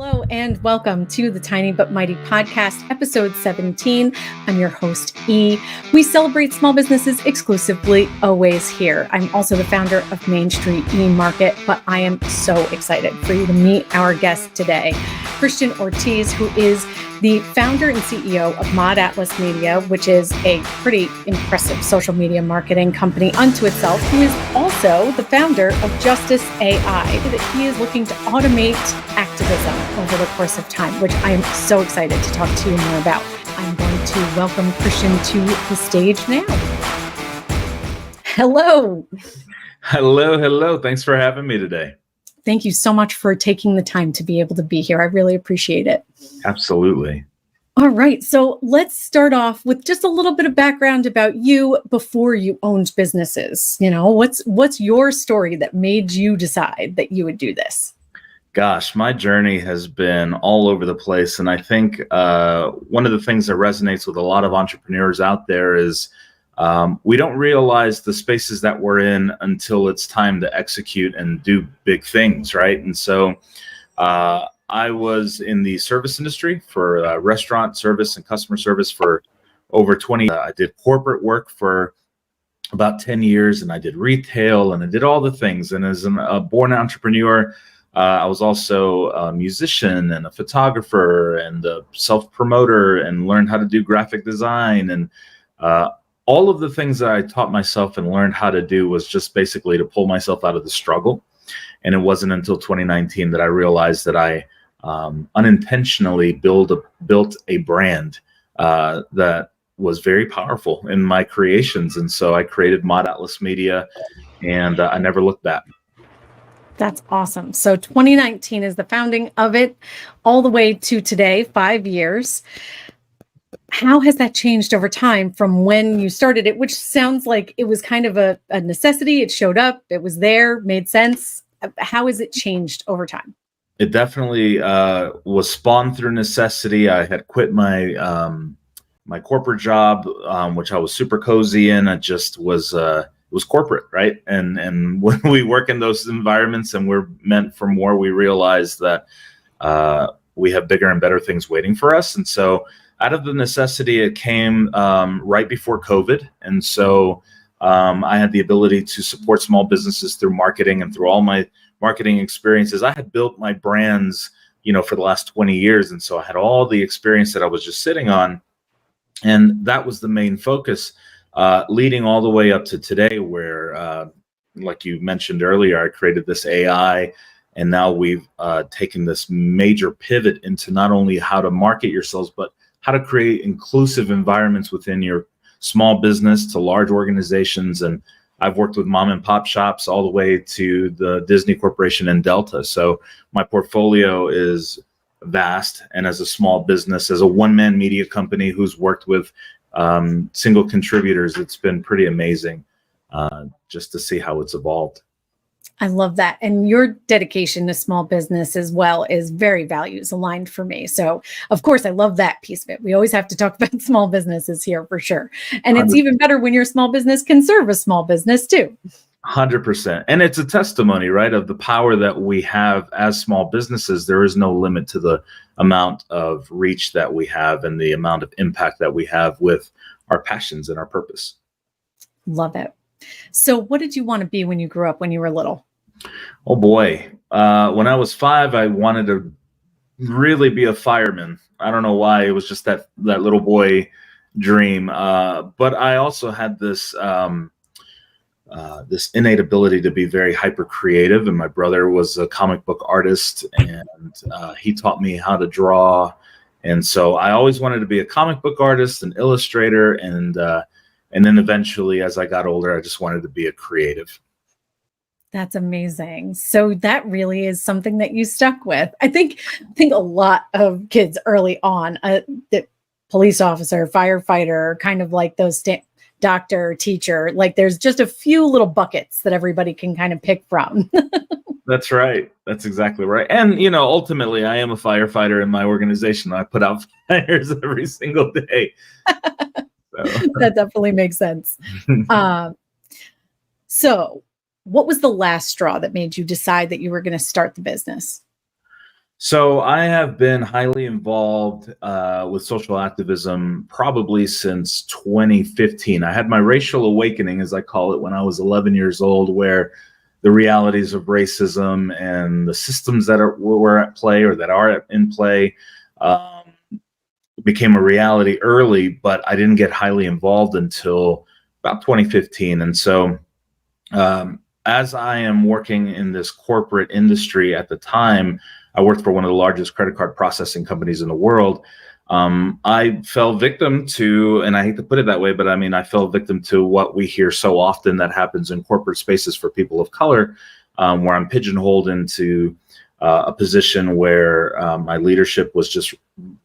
Hello and welcome to the Tiny But Mighty podcast, episode 17. I'm your host, E. We celebrate small businesses exclusively, always here. I'm also the founder of Main Street E-Market, but I am so excited for you to meet our guest today, Christian Ortiz, who is the founder and CEO of Mod Atlas Media, which is a pretty impressive social media marketing company unto itself, who is also the founder of Justice AI, that he is looking to automate activism over the course of time, which I am so excited to talk to you more about. I'm going to welcome Christian to the stage now. Hello. Hello. Thanks for having me today. Thank you so much for taking the time to be able to be here. I really appreciate it. Absolutely. All right. So let's start off with just a little bit of background about you before you owned businesses. You know, what's your story that made you decide that you would do this? Gosh, my journey has been all over the place. And I think one of the things that resonates with a lot of entrepreneurs out there is we don't realize the spaces that we're in until it's time to execute and do big things, right? And so I was in the service industry for restaurant service and customer service for over 20 years. I did corporate work for about 10 years, and I did retail, and I did all the things. And as a born entrepreneur, I was also a musician and a photographer and a self-promoter and learned how to do graphic design. And all of the things that I taught myself and learned how to do was just basically to pull myself out of the struggle. And it wasn't until 2019 that I realized that I unintentionally built a brand that was very powerful in my creations. And so I created Mod Atlas Media, and I never looked back. That's awesome. So 2019 is the founding of it, all the way to today, 5 years. How has that changed over time from when you started it, which sounds like it was kind of a necessity? It showed up, it was there, made sense. How has it changed over time? It definitely was spawned through necessity. I had quit my my corporate job, which I was super cozy in. I just was it was corporate, right? And when we work in those environments and we're meant for more, we realize that we have bigger and better things waiting for us. And so out of the necessity, it came right before COVID. And so I had the ability to support small businesses through marketing, and through all my marketing experiences, I had built my brands, for the last 20 years. And so I had all the experience that I was just sitting on. And that was the main focus, leading all the way up to today, where, like you mentioned earlier, I created this AI. And now we've taken this major pivot into not only how to market yourselves, but how to create inclusive environments within your small business to large organizations. And I've worked with mom and pop shops all the way to the Disney Corporation and Delta. So my portfolio is vast. And as a small business, as a one-man media company who's worked with single contributors, it's been pretty amazing just to see how it's evolved. I love that. And your dedication to small business as well is very values aligned for me. So of course, I love that piece of it. We always have to talk about small businesses here for sure. And it's 100%. Even better when your small business can serve a small business too. 100%. And it's a testimony, right, of the power that we have as small businesses. There is no limit to the amount of reach that we have and the amount of impact that we have with our passions and our purpose. Love it. So what did you want to be when you grew up, when you were little? Oh boy. When I was 5, I wanted to really be a fireman. I don't know why. It was just that little boy dream. But I also had this this innate ability to be very hyper creative. And my brother was a comic book artist, and he taught me how to draw. And so I always wanted to be a comic book artist, an illustrator, and then eventually, as I got older, I just wanted to be a creative. That's amazing. So that really is something that you stuck with. I think a lot of kids early on, the police officer, firefighter, kind of like those doctor, teacher, like there's just a few little buckets that everybody can kind of pick from. That's right. That's exactly right. And, ultimately, I am a firefighter in my organization. I put out fires every single day. So. That definitely makes sense. So what was the last straw that made you decide that you were going to start the business? So I have been highly involved with social activism probably since 2015. I had my racial awakening, as I call it, when I was 11 years old, where the realities of racism and the systems that were at play or that are in play um, became a reality early, but I didn't get highly involved until about 2015. And so as I am working in this corporate industry at the time, I worked for one of the largest credit card processing companies in the world. I fell victim to, and I hate to put it that way, but I mean, I fell victim to what we hear so often that happens in corporate spaces for people of color, where I'm pigeonholed into a position where my leadership was just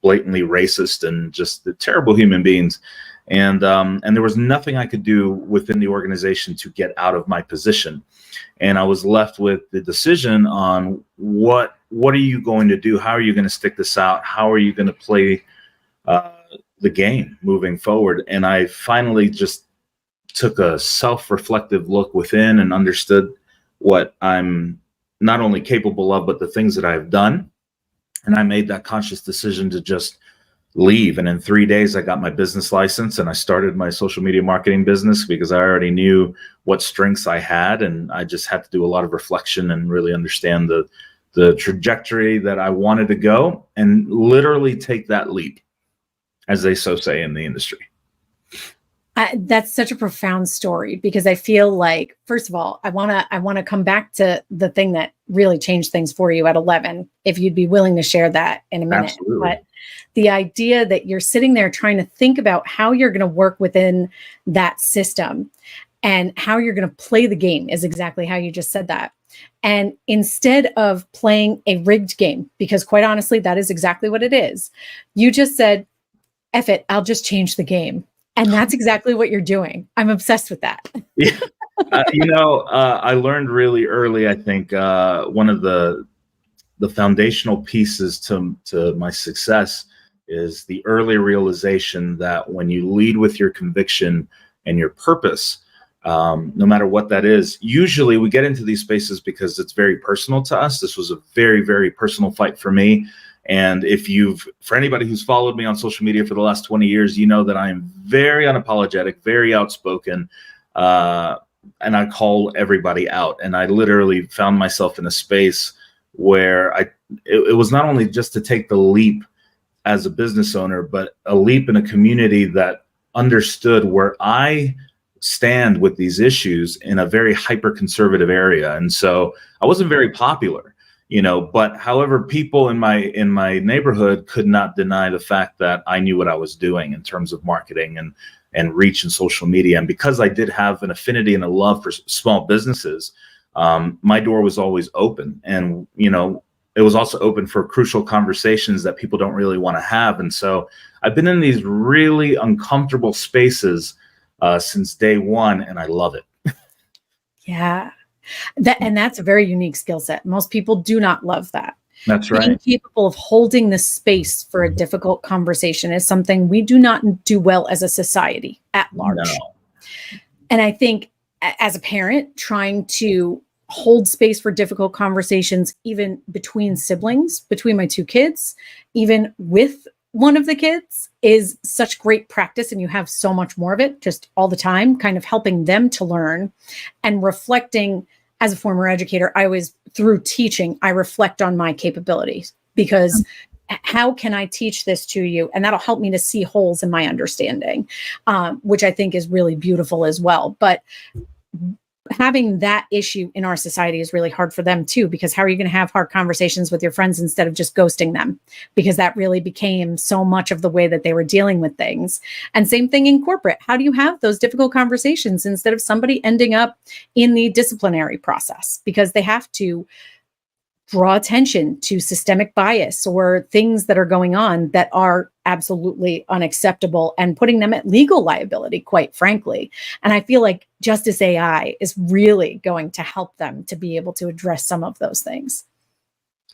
blatantly racist and just the terrible human beings. And there was nothing I could do within the organization to get out of my position. And I was left with the decision on what are you going to do? How are you going to stick this out? How are you going to play the game moving forward? And I finally just took a self-reflective look within and understood what I'm not only capable of, but the things that I've done. And I made that conscious decision to just leave. And in 3 days, I got my business license and I started my social media marketing business because I already knew what strengths I had. And I just had to do a lot of reflection and really understand the trajectory that I wanted to go and literally take that leap, as they so say in the industry. That's such a profound story, because I feel like, first of all, I want to come back to the thing that really changed things for you at 11, if you'd be willing to share that in a minute. Absolutely. But the idea that you're sitting there trying to think about how you're going to work within that system and how you're going to play the game is exactly how you just said that. And instead of playing a rigged game, because quite honestly, that is exactly what it is, you just said, F it, I'll just change the game. And that's exactly what you're doing. I'm obsessed with that. Yeah. I learned really early, I think, one of the foundational pieces to my success is the early realization that when you lead with your conviction and your purpose, no matter what that is, usually we get into these spaces because it's very personal to us. This was a very, very personal fight for me. And for anybody who's followed me on social media for the last 20 years, you know that I am very unapologetic, very outspoken, and I call everybody out. And I literally found myself in a space where it was not only just to take the leap as a business owner, but a leap in a community that understood where I stand with these issues in a very hyper conservative area. And so I wasn't very popular. But however, people in my neighborhood could not deny the fact that I knew what I was doing in terms of marketing and reach and social media. And because I did have an affinity and a love for small businesses, my door was always open. And, it was also open for crucial conversations that people don't really want to have. And so I've been in these really uncomfortable spaces since day one, and I love it. Yeah. And that's a very unique skill set. Most people do not love that. That's right. Being capable of holding the space for a difficult conversation is something we do not do well as a society at large. No. And I think as a parent, trying to hold space for difficult conversations, even between siblings, between my two kids, even with one of the kids, is such great practice. And you have so much more of it just all the time, kind of helping them to learn and reflecting. As a former educator, through teaching, I reflect on my capabilities, because how can I teach this to you? And that'll help me to see holes in my understanding, which I think is really beautiful as well. But having that issue in our society is really hard for them too, because how are you going to have hard conversations with your friends instead of just ghosting them? Because that really became so much of the way that they were dealing with things. And same thing in corporate. How do you have those difficult conversations instead of somebody ending up in the disciplinary process because they have to draw attention to systemic bias or things that are going on that are absolutely unacceptable and putting them at legal liability, quite frankly. And I feel like Justice AI is really going to help them to be able to address some of those things.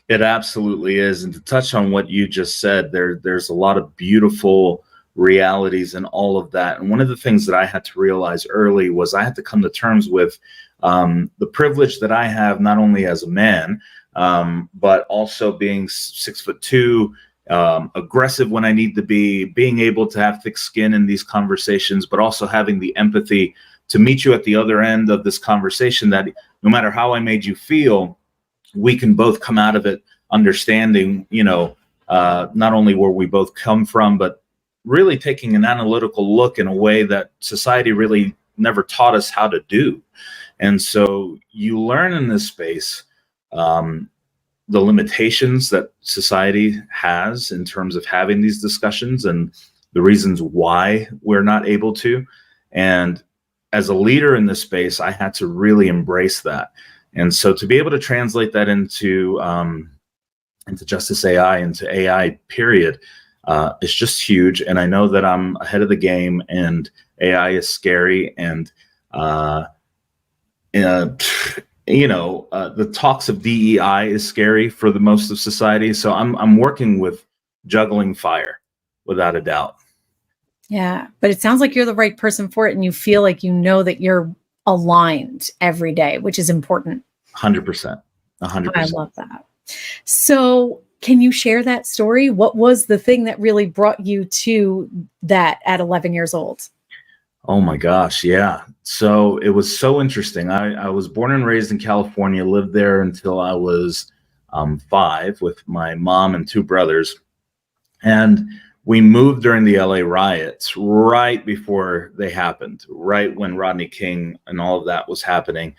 It absolutely is. And to touch on what you just said, there's a lot of beautiful realities in all of that. And one of the things that I had to realize early was I had to come to terms with the privilege that I have, not only as a man, but also being 6'2", aggressive when I need to be, being able to have thick skin in these conversations, but also having the empathy to meet you at the other end of this conversation, that no matter how I made you feel, we can both come out of it understanding, not only where we both come from, but really taking an analytical look in a way that society really never taught us how to do. And so you learn in this space the limitations that society has in terms of having these discussions and the reasons why we're not able to. And as a leader in this space, I had to really embrace that. And so to be able to translate that into Justice AI, into AI period, is just huge. And I know that I'm ahead of the game, and AI is scary. And, the talks of DEI is scary for the most of society. So I'm working with juggling fire, without a doubt. Yeah, but it sounds like you're the right person for it, and you feel like you know that you're aligned every day, which is important. 100%. 100%. I love that. So can you share that story? What was the thing that really brought you to that at 11 years old? Oh my gosh, yeah. So it was so interesting. I was born and raised in California, lived there until I was 5 with my mom and 2 brothers. And we moved during the LA riots, right before they happened, right when Rodney King and all of that was happening.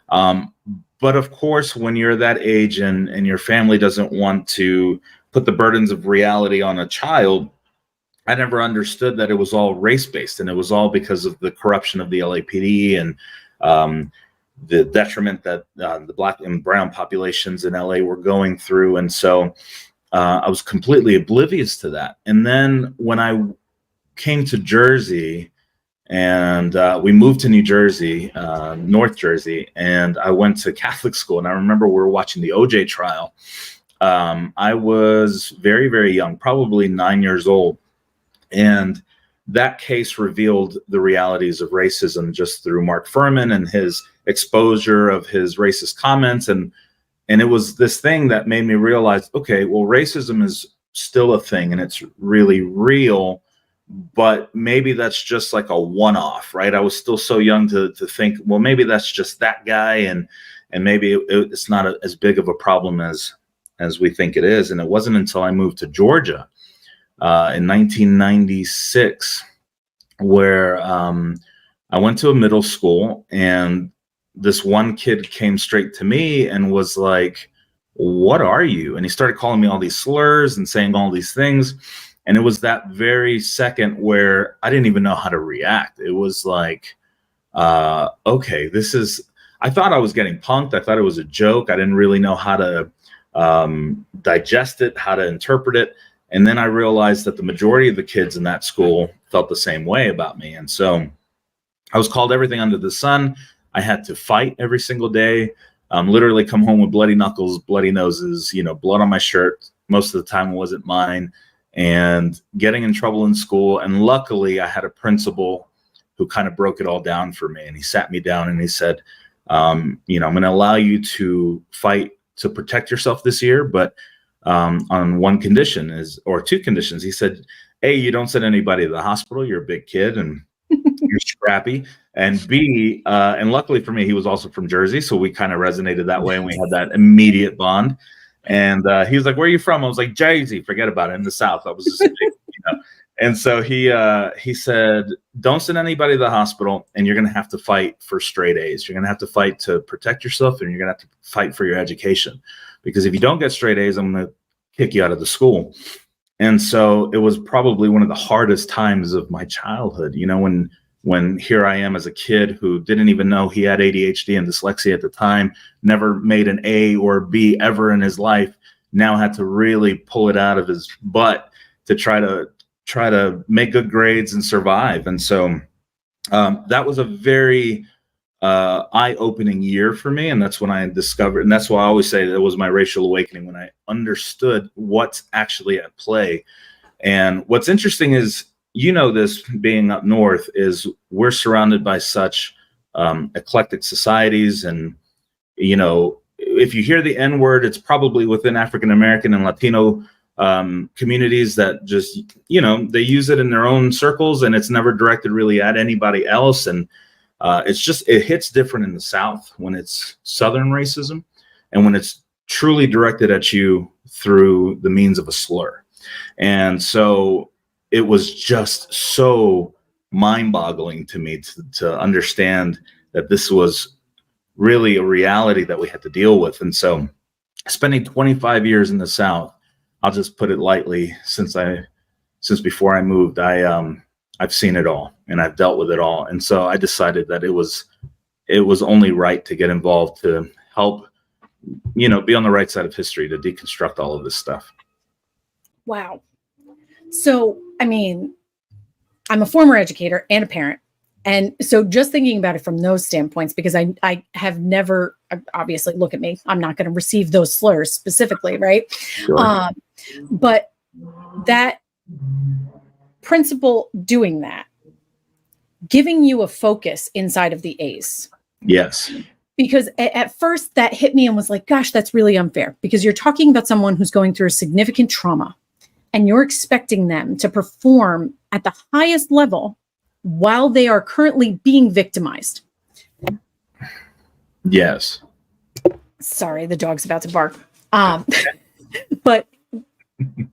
But of course, when you're that age and your family doesn't want to put the burdens of reality on a child, I never understood that it was all race-based, and it was all because of the corruption of the LAPD and the detriment that the Black and brown populations in LA were going through. And so I was completely oblivious to that. And then when I came to Jersey, and we moved to New Jersey, North Jersey, and I went to Catholic school. And I remember we were watching the OJ trial. I was very, very young, probably 9 years old. And that case revealed the realities of racism just through Mark Furman and his exposure of his racist comments. And it was this thing that made me realize, okay, well, racism is still a thing, and it's really real, but maybe that's just like a one-off, right? I was still so young to think, well, maybe that's just that guy, and maybe it's not as big of a problem as we think it is. And it wasn't until I moved to Georgia in 1996 where I went to a middle school, and this one kid came straight to me and was like, "What are you?" And he started calling me all these slurs and saying all these things. And it was that very second where I didn't even know how to react. It was like, okay, I thought I was getting punked. I thought it was a joke. I didn't really know how to digest it, how to interpret it. And then I realized that the majority of the kids in that school felt the same way about me. And so I was called everything under the sun. I had to fight every single day, literally come home with bloody knuckles, bloody noses, blood on my shirt. Most of the time it wasn't mine, and getting in trouble in school. And luckily I had a principal who kind of broke it all down for me. And he sat me down and he said, I'm going to allow you to fight to protect yourself this year, but on one condition or 2 conditions. He said, A, you don't send anybody to the hospital. You're a big kid and you're scrappy. And B, and luckily for me, he was also from Jersey. So we kind of resonated that way, and we had that immediate bond. And he was like, "Where are you from?" I was like, "Jersey, forget about it, in the South." I was just, And so he said, "Don't send anybody to the hospital, and you're going to have to fight for straight A's. You're going to have to fight to protect yourself, and you're going to have to fight for your education. Because if you don't get straight A's, I'm going to kick you out of the school." And so it was probably one of the hardest times of my childhood, when here I am as a kid who didn't even know he had ADHD and dyslexia at the time, never made an A or a B ever in his life, now had to really pull it out of his butt to try to make good grades and survive. And so that was a very eye-opening year for me. And that's when I discovered, and that's why I always say that it was my racial awakening, when I understood what's actually at play. And what's interesting is, this being up north, is we're surrounded by such eclectic societies, and if you hear the N word, it's probably within African American and Latino communities that just, they use it in their own circles, and it's never directed really at anybody else. And it hits different in the South when it's Southern racism, and when it's truly directed at you through the means of a slur. And so it was just so mind-boggling to me to understand that this was really a reality that we had to deal with. And so spending 25 years in the South, I'll just put it lightly, since before I moved, I've seen it all and I've dealt with it all. And so I decided that it was only right to get involved to help, be on the right side of history, to deconstruct all of this stuff. Wow. So, I mean, I'm a former educator and a parent. And so just thinking about it from those standpoints, because I have never, obviously, look at me, I'm not going to receive those slurs specifically, right? Sure. But that principle doing that, giving you a focus inside of the A's. Yes. Because at first that hit me and was like, gosh, that's really unfair, because you're talking about someone who's going through a significant trauma and you're expecting them to perform at the highest level while they are currently being victimized. Yes. Sorry, the dog's about to bark. But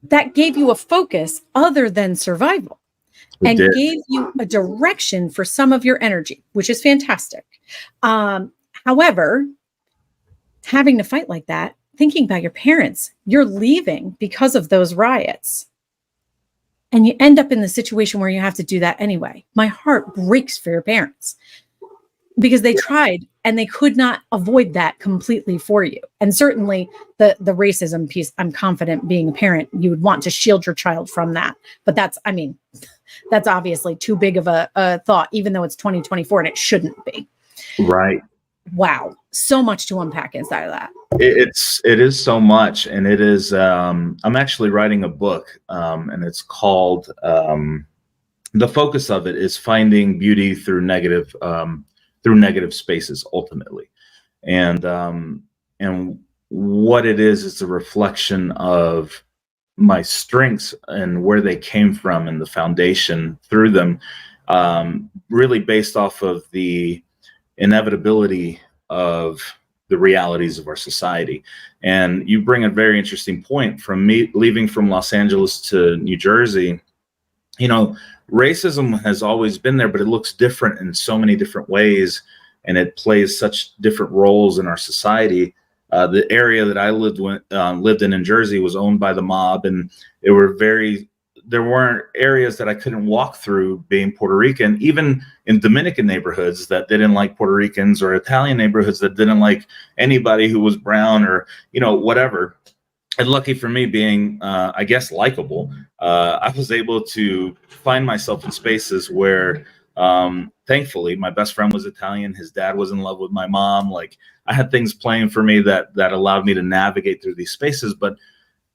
that gave you a focus other than survival, and gave you a direction for some of your energy, which is fantastic. However, having to fight like that, thinking about your parents, you're leaving because of those riots, and you end up in the situation where you have to do that anyway. My heart breaks for your parents, because they tried and they could not avoid that completely for you. And certainly the racism piece, I'm confident, being a parent, you would want to shield your child from that. But that's obviously too big of a thought, even though it's 2024 and it shouldn't be. Right. Wow. So much to unpack inside of that. It is so much. And it is, I'm actually writing a book, and it's called, the focus of it is finding beauty through negative spaces, ultimately. And what it is a reflection of my strengths and where they came from and the foundation through them, really based off of the inevitability of the realities of our society. And you bring a very interesting point. From me leaving from Los Angeles to New Jersey, racism has always been there, but it looks different in so many different ways, and it plays such different roles in our society. The area that I lived in Jersey was owned by the mob, and there weren't areas that I couldn't walk through being Puerto Rican, even in Dominican neighborhoods that didn't like Puerto Ricans, or Italian neighborhoods that didn't like anybody who was brown, or, whatever. And lucky for me, being, I guess, likable, I was able to find myself in spaces where, thankfully, my best friend was Italian. His dad was in love with my mom. Like, I had things playing for me that allowed me to navigate through these spaces. But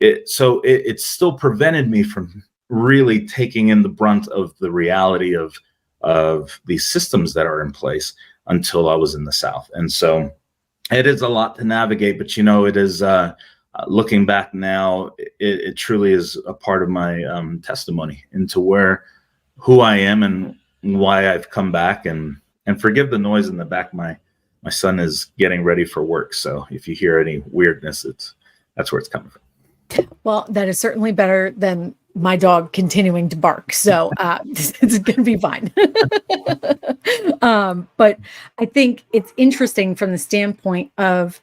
it still prevented me from really taking in the brunt of the reality of these systems that are in place until I was in the South. And so it is a lot to navigate, but it is, looking back now, it truly is a part of my testimony into who I am and why I've come back. And forgive the noise in the back. My son is getting ready for work, so if you hear any weirdness, that's where it's coming from. Well, that is certainly better than my dog continuing to bark. So it's going to be fine. But I think it's interesting from the standpoint of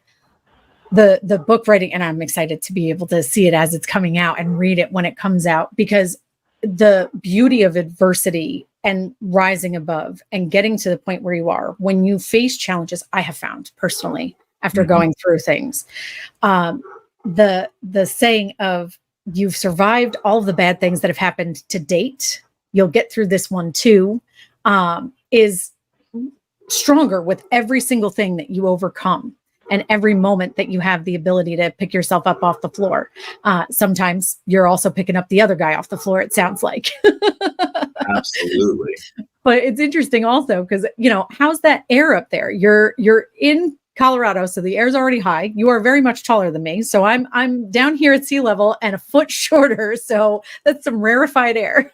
the book writing, and I'm excited to be able to see it as it's coming out and read it when it comes out, because the beauty of adversity and rising above and getting to the point where you are when you face challenges, I have found personally, after going through things, the saying of, you've survived all of the bad things that have happened to date, you'll get through this one too, is stronger with every single thing that you overcome and every moment that you have the ability to pick yourself up off the floor. Sometimes you're also picking up the other guy off the floor, it sounds like. Absolutely. But it's interesting also because, how's that air up there? You're in Colorado, so the air's already high. You are very much taller than me, so I'm down here at sea level and a foot shorter. So that's some rarefied air.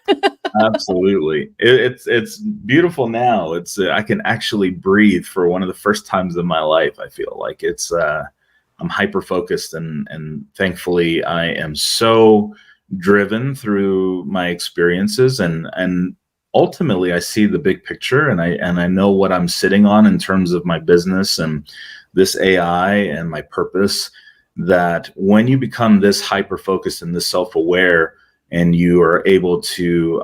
Absolutely. It's beautiful now. It's I can actually breathe for one of the first times in my life. I feel like it's I'm hyper focused, and thankfully I am so driven through my experiences, and ultimately I see the big picture, and I know what I'm sitting on in terms of my business and this AI and my purpose, that when you become this hyper focused and this self-aware, and you are able to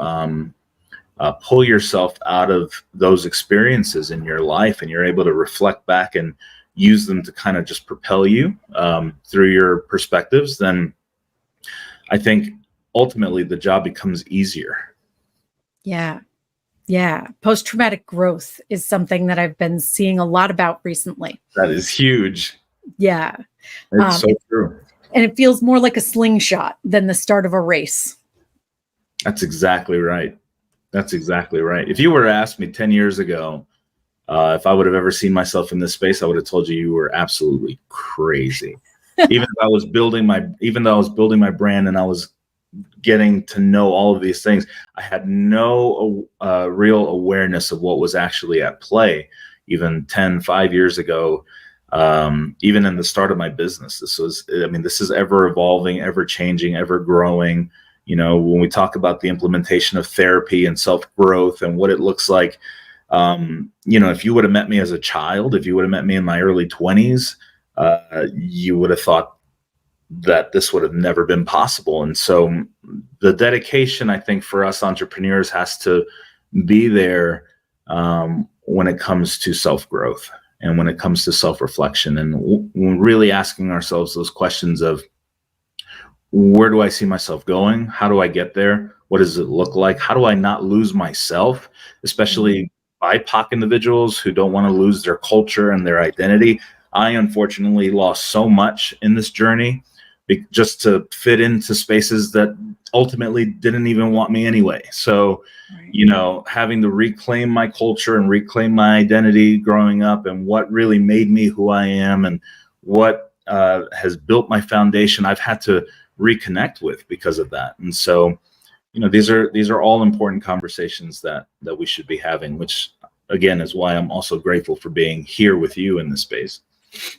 pull yourself out of those experiences in your life, and you're able to reflect back and use them to kind of just propel you through your perspectives, then I think ultimately the job becomes easier. Yeah. Yeah. Post-traumatic growth is something that I've been seeing a lot about recently. That is huge. Yeah. It's so true. And it feels more like a slingshot than the start of a race. That's exactly right. That's exactly right. If you were to ask me 10 years ago, if I would have ever seen myself in this space, I would have told you were absolutely crazy. Even though I was building my brand and I was getting to know all of these things, I had no real awareness of what was actually at play. Even 5 years ago, even in the start of my business, this is ever evolving, ever changing, ever growing. When we talk about the implementation of therapy and self-growth and what it looks like, if you would have met me as a child, if you would have met me in my early 20s, you would have thought that this would have never been possible. And so the dedication, I think, for us entrepreneurs has to be there when it comes to self-growth and when it comes to self-reflection, and really asking ourselves those questions of, where do I see myself going? How do I get there? What does it look like? How do I not lose myself, especially BIPOC individuals who don't want to lose their culture and their identity? I unfortunately lost so much in this journey just to fit into spaces that ultimately didn't even want me anyway. So, having to reclaim my culture and reclaim my identity growing up, and what really made me who I am, and what has built my foundation, I've had to reconnect with because of that. And so, these are all important conversations that we should be having, which again is why I'm also grateful for being here with you in this space.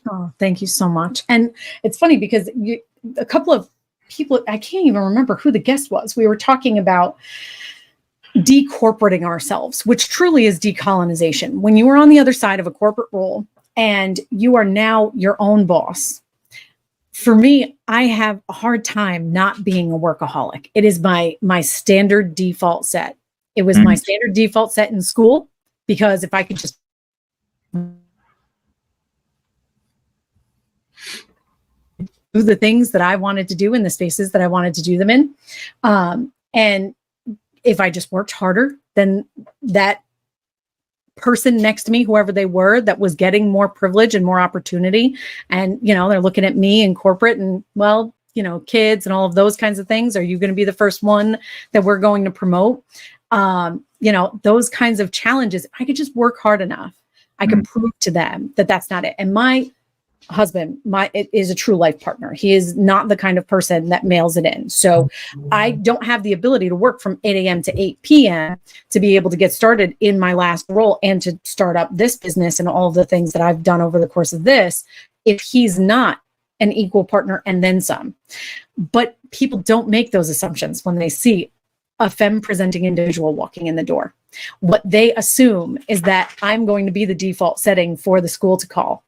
Oh, thank you so much. And it's funny because a couple of people, I can't even remember who the guest was. We were talking about decorporating ourselves, which truly is decolonization. When you are on the other side of a corporate role and you are now your own boss. For me, I have a hard time not being a workaholic. It is my standard default set. It was my standard default set in school, because if I could just do the things that I wanted to do in the spaces that I wanted to do them in, and if I just worked harder, then that person next to me, whoever they were, that was getting more privilege and more opportunity, and they're looking at me in corporate and, well, kids and all of those kinds of things. Are you going to be the first one that we're going to promote? Those kinds of challenges. If I could just work hard enough, I could prove to them that that's not it. And my husband, it is a true life partner. He is not the kind of person that mails it in. So I don't have the ability to work from 8 a.m. to 8 p.m. to be able to get started in my last role and to start up this business and all of the things that I've done over the course of this, if he's not an equal partner and then some. But people don't make those assumptions when they see a femme presenting individual walking in the door. What they assume is that I'm going to be the default setting for the school to call.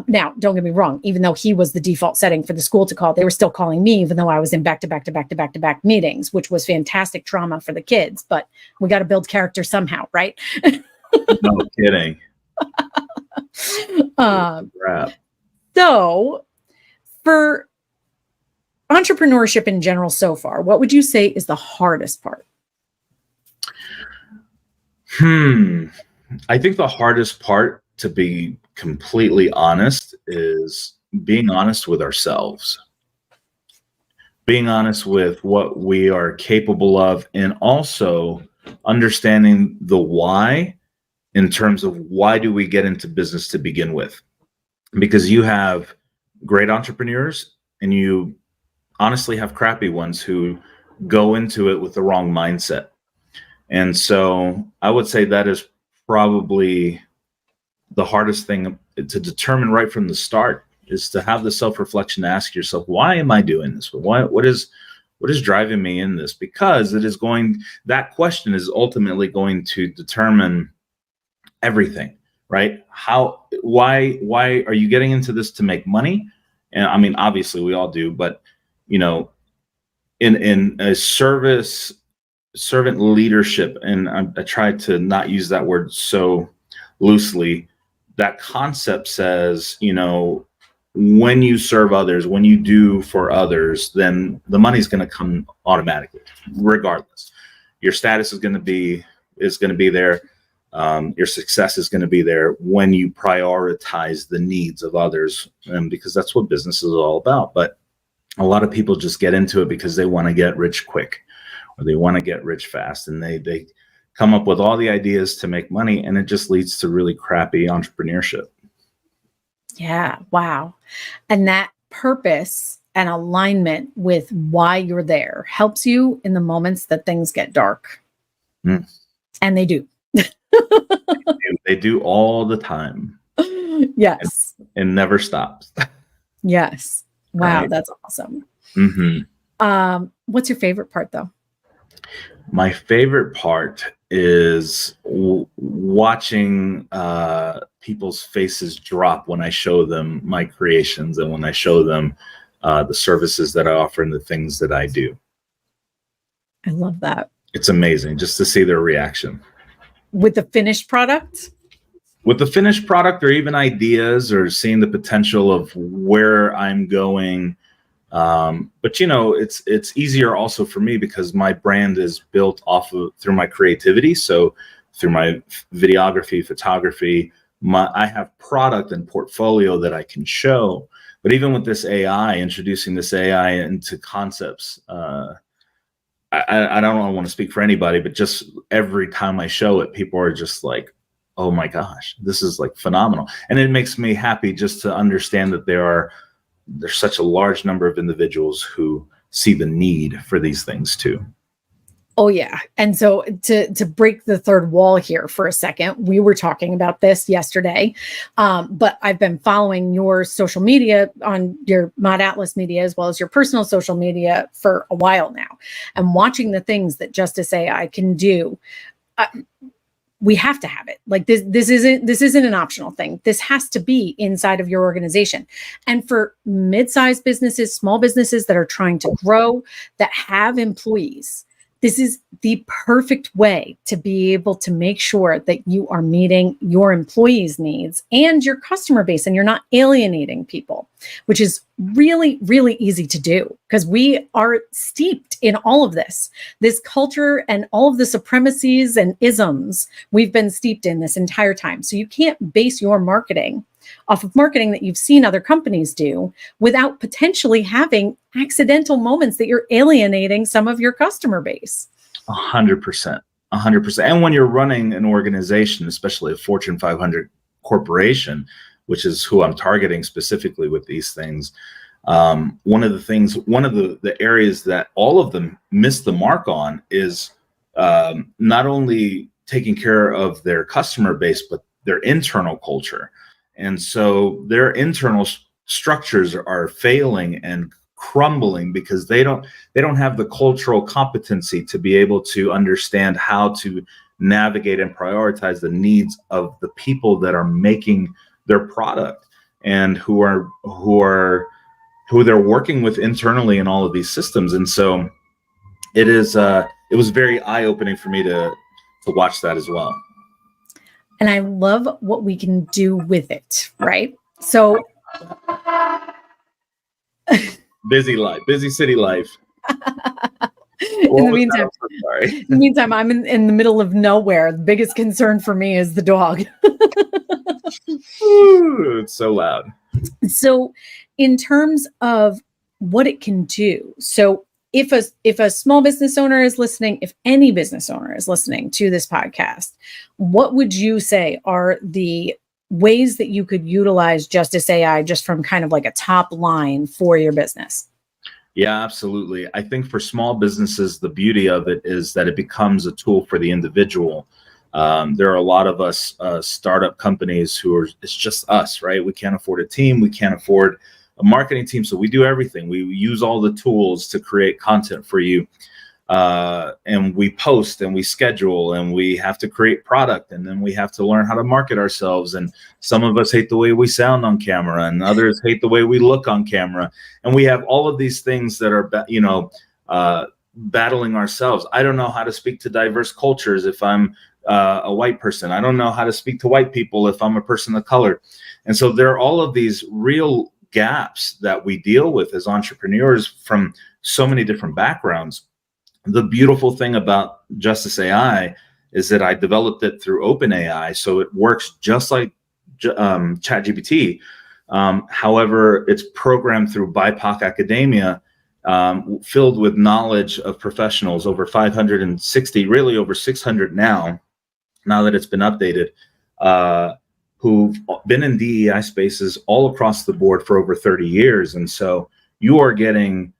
Now, don't get me wrong, even though he was the default setting for the school to call, they were still calling me, even though I was in back-to-back meetings, which was fantastic trauma for the kids. But we got to build character somehow, right? No kidding. So for entrepreneurship in general so far, what would you say is the hardest part? I think the hardest part, to be completely honest, is being honest with ourselves, being honest with what we are capable of, and also understanding the why, in terms of why do we get into business to begin with. because you have great entrepreneurs and you honestly have crappy ones who go into it with the wrong mindset. And so I would say that is probably the hardest thing to determine right from the start, is to have the self-reflection, to ask yourself, why am I doing this? What is driving me in this? Because that question is ultimately going to determine everything, right? Why are you getting into this to make money? And I mean, obviously we all do, but in a servant leadership, and I try to not use that word so loosely, that concept says, when you serve others, when you do for others, then the money's going to come automatically, regardless. Your status is going to be there. Your success is going to be there when you prioritize the needs of others, and because that's what business is all about. But a lot of people just get into it because they want to get rich quick, or they want to get rich fast, and they come up with all the ideas to make money, and it just leads to really crappy entrepreneurship. Yeah. Wow. And that purpose and alignment with why you're there helps you in the moments that things get dark. And they do. They do all the time. Yes. And never stops. Yes. Wow. Right. That's awesome. Mm-hmm. What's your favorite part, though? My favorite part is watching people's faces drop when I show them my creations, and when I show them the services that I offer and the things that I do. I love that. It's amazing just to see their reaction. With the finished product? With the finished product, or even ideas, or seeing the potential of where I'm going. But it's easier also for me because my brand is built through my creativity. So through my videography, photography, I have product and portfolio that I can show. But even with this AI, introducing this AI into concepts, I don't want to speak for anybody, but just every time I show it, people are just like, oh my gosh, this is like phenomenal. And it makes me happy just to understand that there's such a large number of individuals who see the need for these things too. Oh, yeah. And so to break the third wall here for a second, we were talking about this yesterday, but I've been following your social media on your Mod Atlas media, as well as your personal social media, for a while now, and watching the things that Justice AI can do. We have to have it. Like this isn't an optional thing. This has to be inside of your organization. And for mid-sized businesses, small businesses that are trying to grow, that have employees, this is the perfect way to be able to make sure that you are meeting your employees' needs and your customer base, and you're not alienating people, which is really, really easy to do because we are steeped in all of this culture and all of the supremacies and isms we've been steeped in this entire time. So you can't base your marketing off of marketing that you've seen other companies do without potentially having accidental moments that you're alienating some of your customer base. 100%. And when you're running an organization, especially a Fortune 500 corporation, which is who I'm targeting specifically with these things, one of the areas that all of them miss the mark on is not only taking care of their customer base, but their internal culture. And so their internal structures are failing and crumbling because they don't have the cultural competency to be able to understand how to navigate and prioritize the needs of the people that are making their product and who they're working with internally in all of these systems. And so it was very eye-opening for me to watch that as well. And I love what we can do with it, right? So busy city life. In the meantime, I'm in the middle of nowhere. The biggest concern for me is the dog. Ooh, it's so loud. So in terms of what it can do, so if a small business owner is listening, if any business owner is listening to this podcast, what would you say are the ways that you could utilize Justice AI just from kind of like a top line for your business? Yeah, absolutely. I think for small businesses, the beauty of it is that it becomes a tool for the individual. There are a lot of us startup companies who are, it's just us, right? We can't afford a team. We can't afford a marketing team. So we do everything. We use all the tools to create content for you. And we post and we schedule and we have to create product, and then we have to learn how to market ourselves. And some of us hate the way we sound on camera, and others hate the way we look on camera. And we have all of these things that are, battling ourselves. I don't know how to speak to diverse cultures if I'm a white person. I don't know how to speak to white people if I'm a person of color. And so there are all of these real gaps that we deal with as entrepreneurs from so many different backgrounds. The beautiful thing about Justice AI is that I developed it through OpenAI, so it works just like Chat GPT. However, it's programmed through BIPOC academia, filled with knowledge of professionals, over 560, really over 600 now that it's been updated, who've been in DEI spaces all across the board for over 30 years. And so you are getting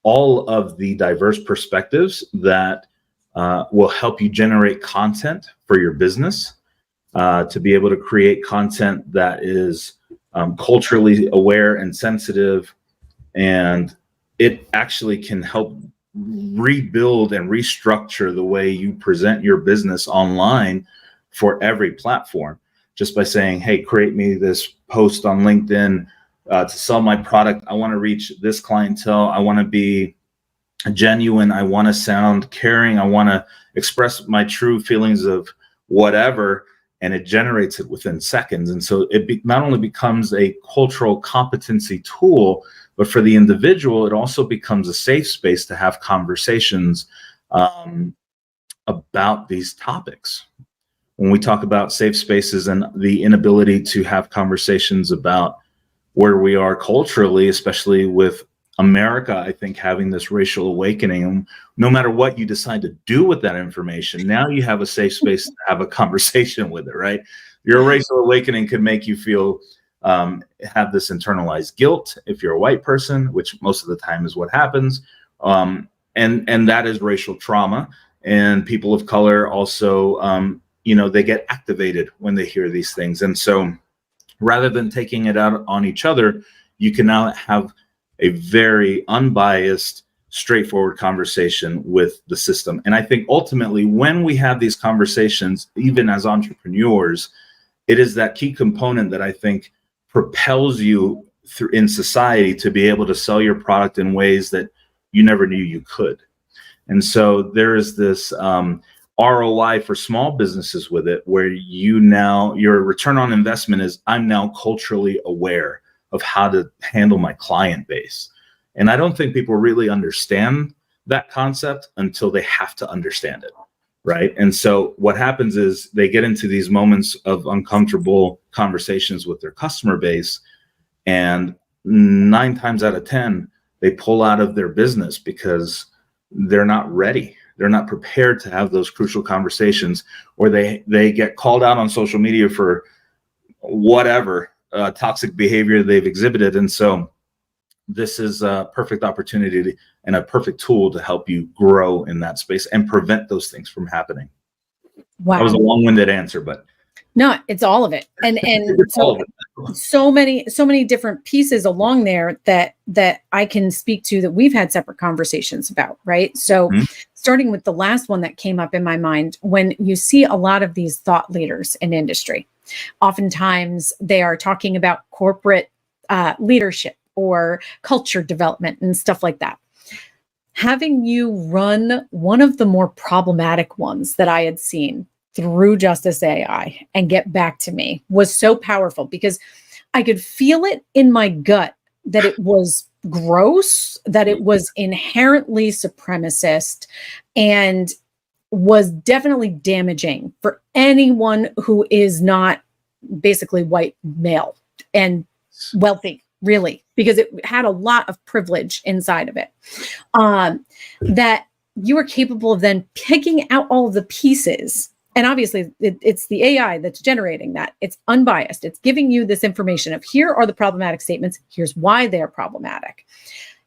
all of the diverse perspectives that will help you generate content for your business, to be able to create content that is culturally aware and sensitive. And it actually can help rebuild and restructure the way you present your business online for every platform, just by saying, hey, create me this post on LinkedIn to sell my product. I want to reach this clientele. I want to be genuine. I want to sound caring. I want to express my true feelings of whatever. And it generates it within seconds. And so it not only becomes a cultural competency tool, but for the individual, it also becomes a safe space to have conversations about these topics. When we talk about safe spaces and the inability to have conversations about where we are culturally, especially with America, I think having this racial awakening, and no matter what you decide to do with that information, now you have a safe space to have a conversation with it, right? Your racial awakening could make you feel have this internalized guilt if you're a white person, which most of the time is what happens. And that is racial trauma. And people of color also, they get activated when they hear these things. And so rather than taking it out on each other, you can now have a very unbiased, straightforward conversation with the system. And I think ultimately when we have these conversations, even as entrepreneurs, it is that key component that I think propels you through in society to be able to sell your product in ways that you never knew you could. And so there is this ROI for small businesses with it, where your return on investment is, I'm now culturally aware of how to handle my client base. And I don't think people really understand that concept until they have to understand it, right? And so what happens is they get into these moments of uncomfortable conversations with their customer base, and 9 times out of 10, they pull out of their business because they're not ready. They're not prepared to have those crucial conversations, or they get called out on social media for whatever toxic behavior they've exhibited. And so this is a perfect opportunity and a perfect tool to help you grow in that space and prevent those things from happening. Wow. That was a long-winded answer, but no, it's all of it. And so many different pieces along there that I can speak to, that we've had separate conversations about, right? So starting with the last one that came up in my mind, when you see a lot of these thought leaders in industry, oftentimes they are talking about corporate leadership or culture development and stuff like that. Having you run one of the more problematic ones that I had seen through Justice AI and get back to me was so powerful, because I could feel it in my gut that it was gross, that it was inherently supremacist, and was definitely damaging for anyone who is not basically white male and wealthy, really, because it had a lot of privilege inside of it. That you are capable of then picking out all of the pieces And obviously it's the AI that's generating that. It's unbiased. It's giving you this information of here are the problematic statements. Here's why they're problematic.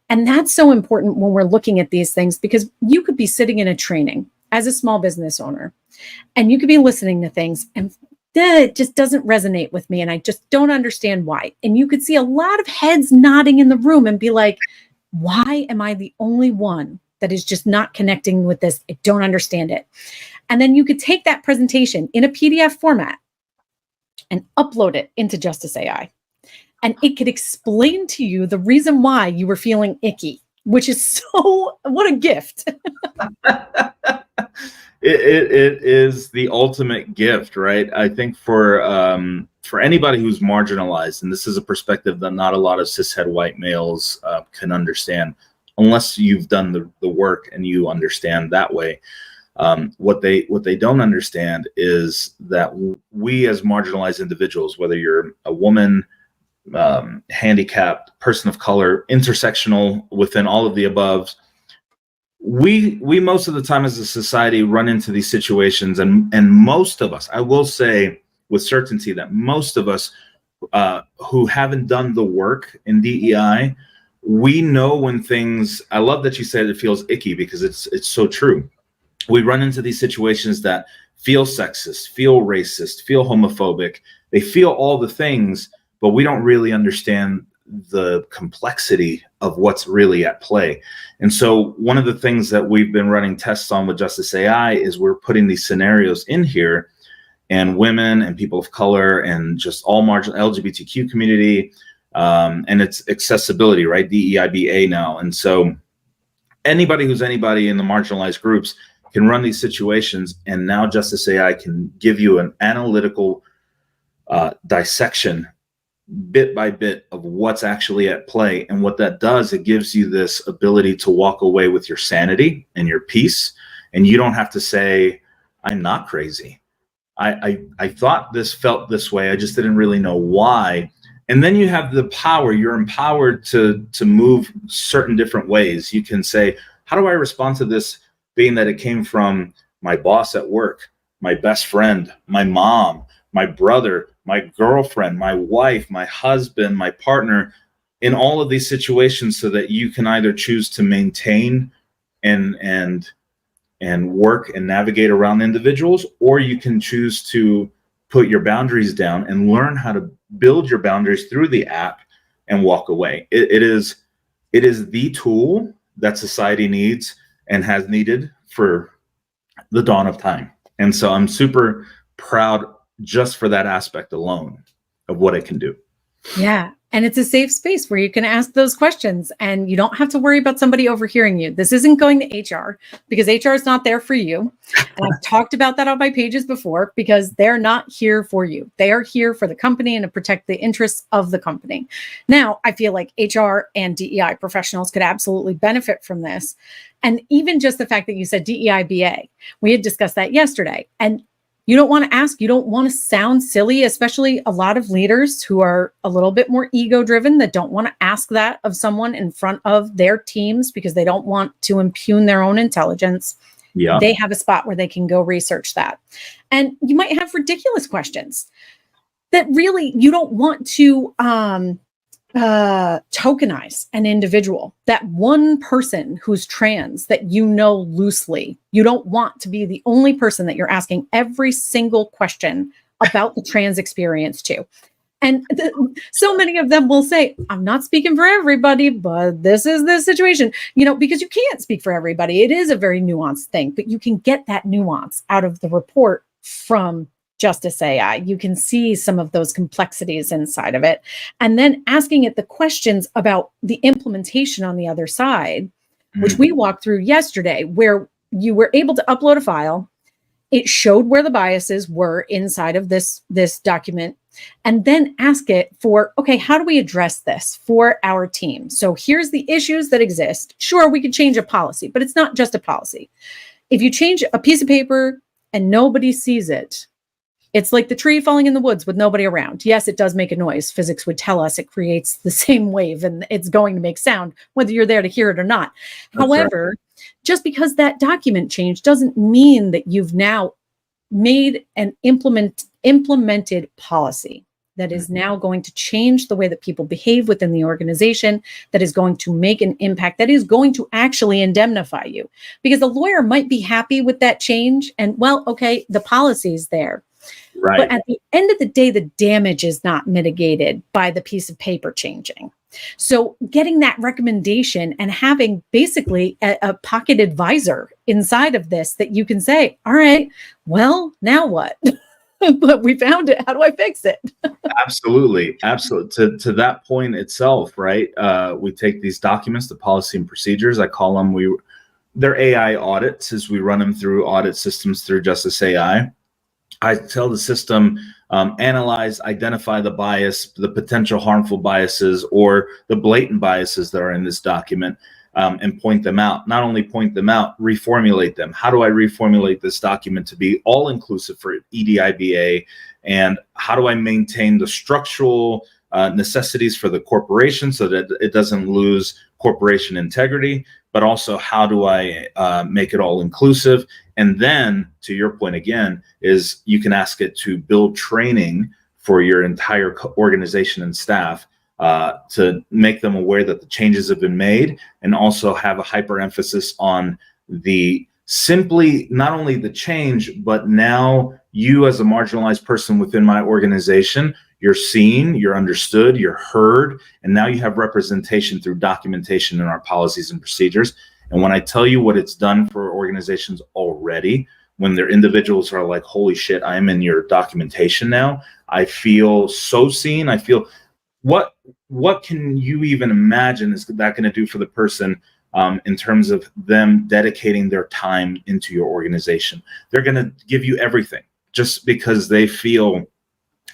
And that's so important when we're looking at these things, because you could be sitting in a training as a small business owner, and you could be listening to things and it just doesn't resonate with me. And I just don't understand why. And you could see a lot of heads nodding in the room and be like, why am I the only one that is just not connecting with this? I don't understand it. And then you could take that presentation in a PDF format and upload it into Justice AI. And it could explain to you the reason why you were feeling icky, which is what a gift. It is the ultimate gift, right? I think for anybody who's marginalized, and this is a perspective that not a lot of cishet white males can understand, unless you've done the work and you understand that way. What they don't understand is that we as marginalized individuals, whether you're a woman, handicapped, person of color, intersectional, within all of the above, we most of the time as a society run into these situations, and most of us, I will say with certainty that most of us who haven't done the work in DEI, we know when things, I love that you said it feels icky, because it's so true. We run into these situations that feel sexist, feel racist, feel homophobic. They feel all the things, but we don't really understand the complexity of what's really at play. And so one of the things that we've been running tests on with Justice AI is we're putting these scenarios in here, and women and people of color and just all marginal LGBTQ community, and it's accessibility, right? DEIBA now. And so anybody who's anybody in the marginalized groups can run these situations, and now Justice AI can give you an analytical dissection bit by bit of what's actually at play. And what that does, it gives you this ability to walk away with your sanity and your peace. And you don't have to say, I'm not crazy. I thought this felt this way. I just didn't really know why. And then you have the power, you're empowered to move certain different ways. You can say, how do I respond to this, being that it came from my boss at work, my best friend, my mom, my brother, my girlfriend, my wife, my husband, my partner, in all of these situations, so that you can either choose to maintain and work and navigate around individuals, or you can choose to put your boundaries down and learn how to build your boundaries through the app and walk away. It is the tool that society needs and has needed for the dawn of time. And so I'm super proud just for that aspect alone of what it can do. Yeah. And it's a safe space where you can ask those questions and you don't have to worry about somebody overhearing you. This isn't going to HR, because HR is not there for you. And I've talked about that on my pages before, because they're not here for you. They are here for the company and to protect the interests of the company. Now, I feel like HR and DEI professionals could absolutely benefit from this. And even just the fact that you said DEIBA, we had discussed that yesterday. And you don't want to ask, you don't want to sound silly, especially a lot of leaders who are a little bit more ego driven, that don't want to ask that of someone in front of their teams because they don't want to impugn their own intelligence. Yeah. They have a spot where they can go research that. And you might have ridiculous questions that really you don't want to tokenize an individual, that one person who's trans that you know loosely. You don't want to be the only person that you're asking every single question about the trans experience to. And so many of them will say, I'm not speaking for everybody, but this is the situation, because you can't speak for everybody. It is a very nuanced thing, but you can get that nuance out of the report from Justice AI. You can see some of those complexities inside of it. And then asking it the questions about the implementation on the other side, which we walked through yesterday, where you were able to upload a file. It showed where the biases were inside of this document, and then ask it for, okay, how do we address this for our team? So here's the issues that exist. Sure, we could change a policy, but it's not just a policy. If you change a piece of paper and nobody sees it, it's like the tree falling in the woods with nobody around. Yes, it does make a noise. Physics would tell us it creates the same wave and it's going to make sound, whether you're there to hear it or not. That's However, right. Just because that document changed doesn't mean that you've now made an implemented policy that is now going to change the way that people behave within the organization, that is going to make an impact, that is going to actually indemnify you. Because the lawyer might be happy with that change and, well, okay, the policy's there. Right. But at the end of the day, the damage is not mitigated by the piece of paper changing. So getting that recommendation and having basically a pocket advisor inside of this that you can say, all right, well, now what? But we found it. How do I fix it? Absolutely. To that point itself, right? We take these documents, the policy and procedures, I call them, they're AI audits as we run them through audit systems through Justice AI. I tell the system, analyze, identify the bias, the potential harmful biases, or the blatant biases that are in this document, and point them out. Not only point them out, reformulate them. How do I reformulate this document to be all inclusive for EBIDA? And how do I maintain the structural necessities for the corporation so that it doesn't lose corporation integrity? But also, how do I make it all inclusive? And then, to your point again, is you can ask it to build training for your entire organization and staff to make them aware that the changes have been made, and also have a hyper emphasis on not only the change, but now you as a marginalized person within my organization, you're seen, you're understood, you're heard, and now you have representation through documentation in our policies and procedures. And when I tell you what it's done for organizations already, when their individuals are like, holy shit, I'm in your documentation now, I feel so seen. I feel, what can you even imagine is that going to do for the person in terms of them dedicating their time into your organization? They're going to give you everything just because they feel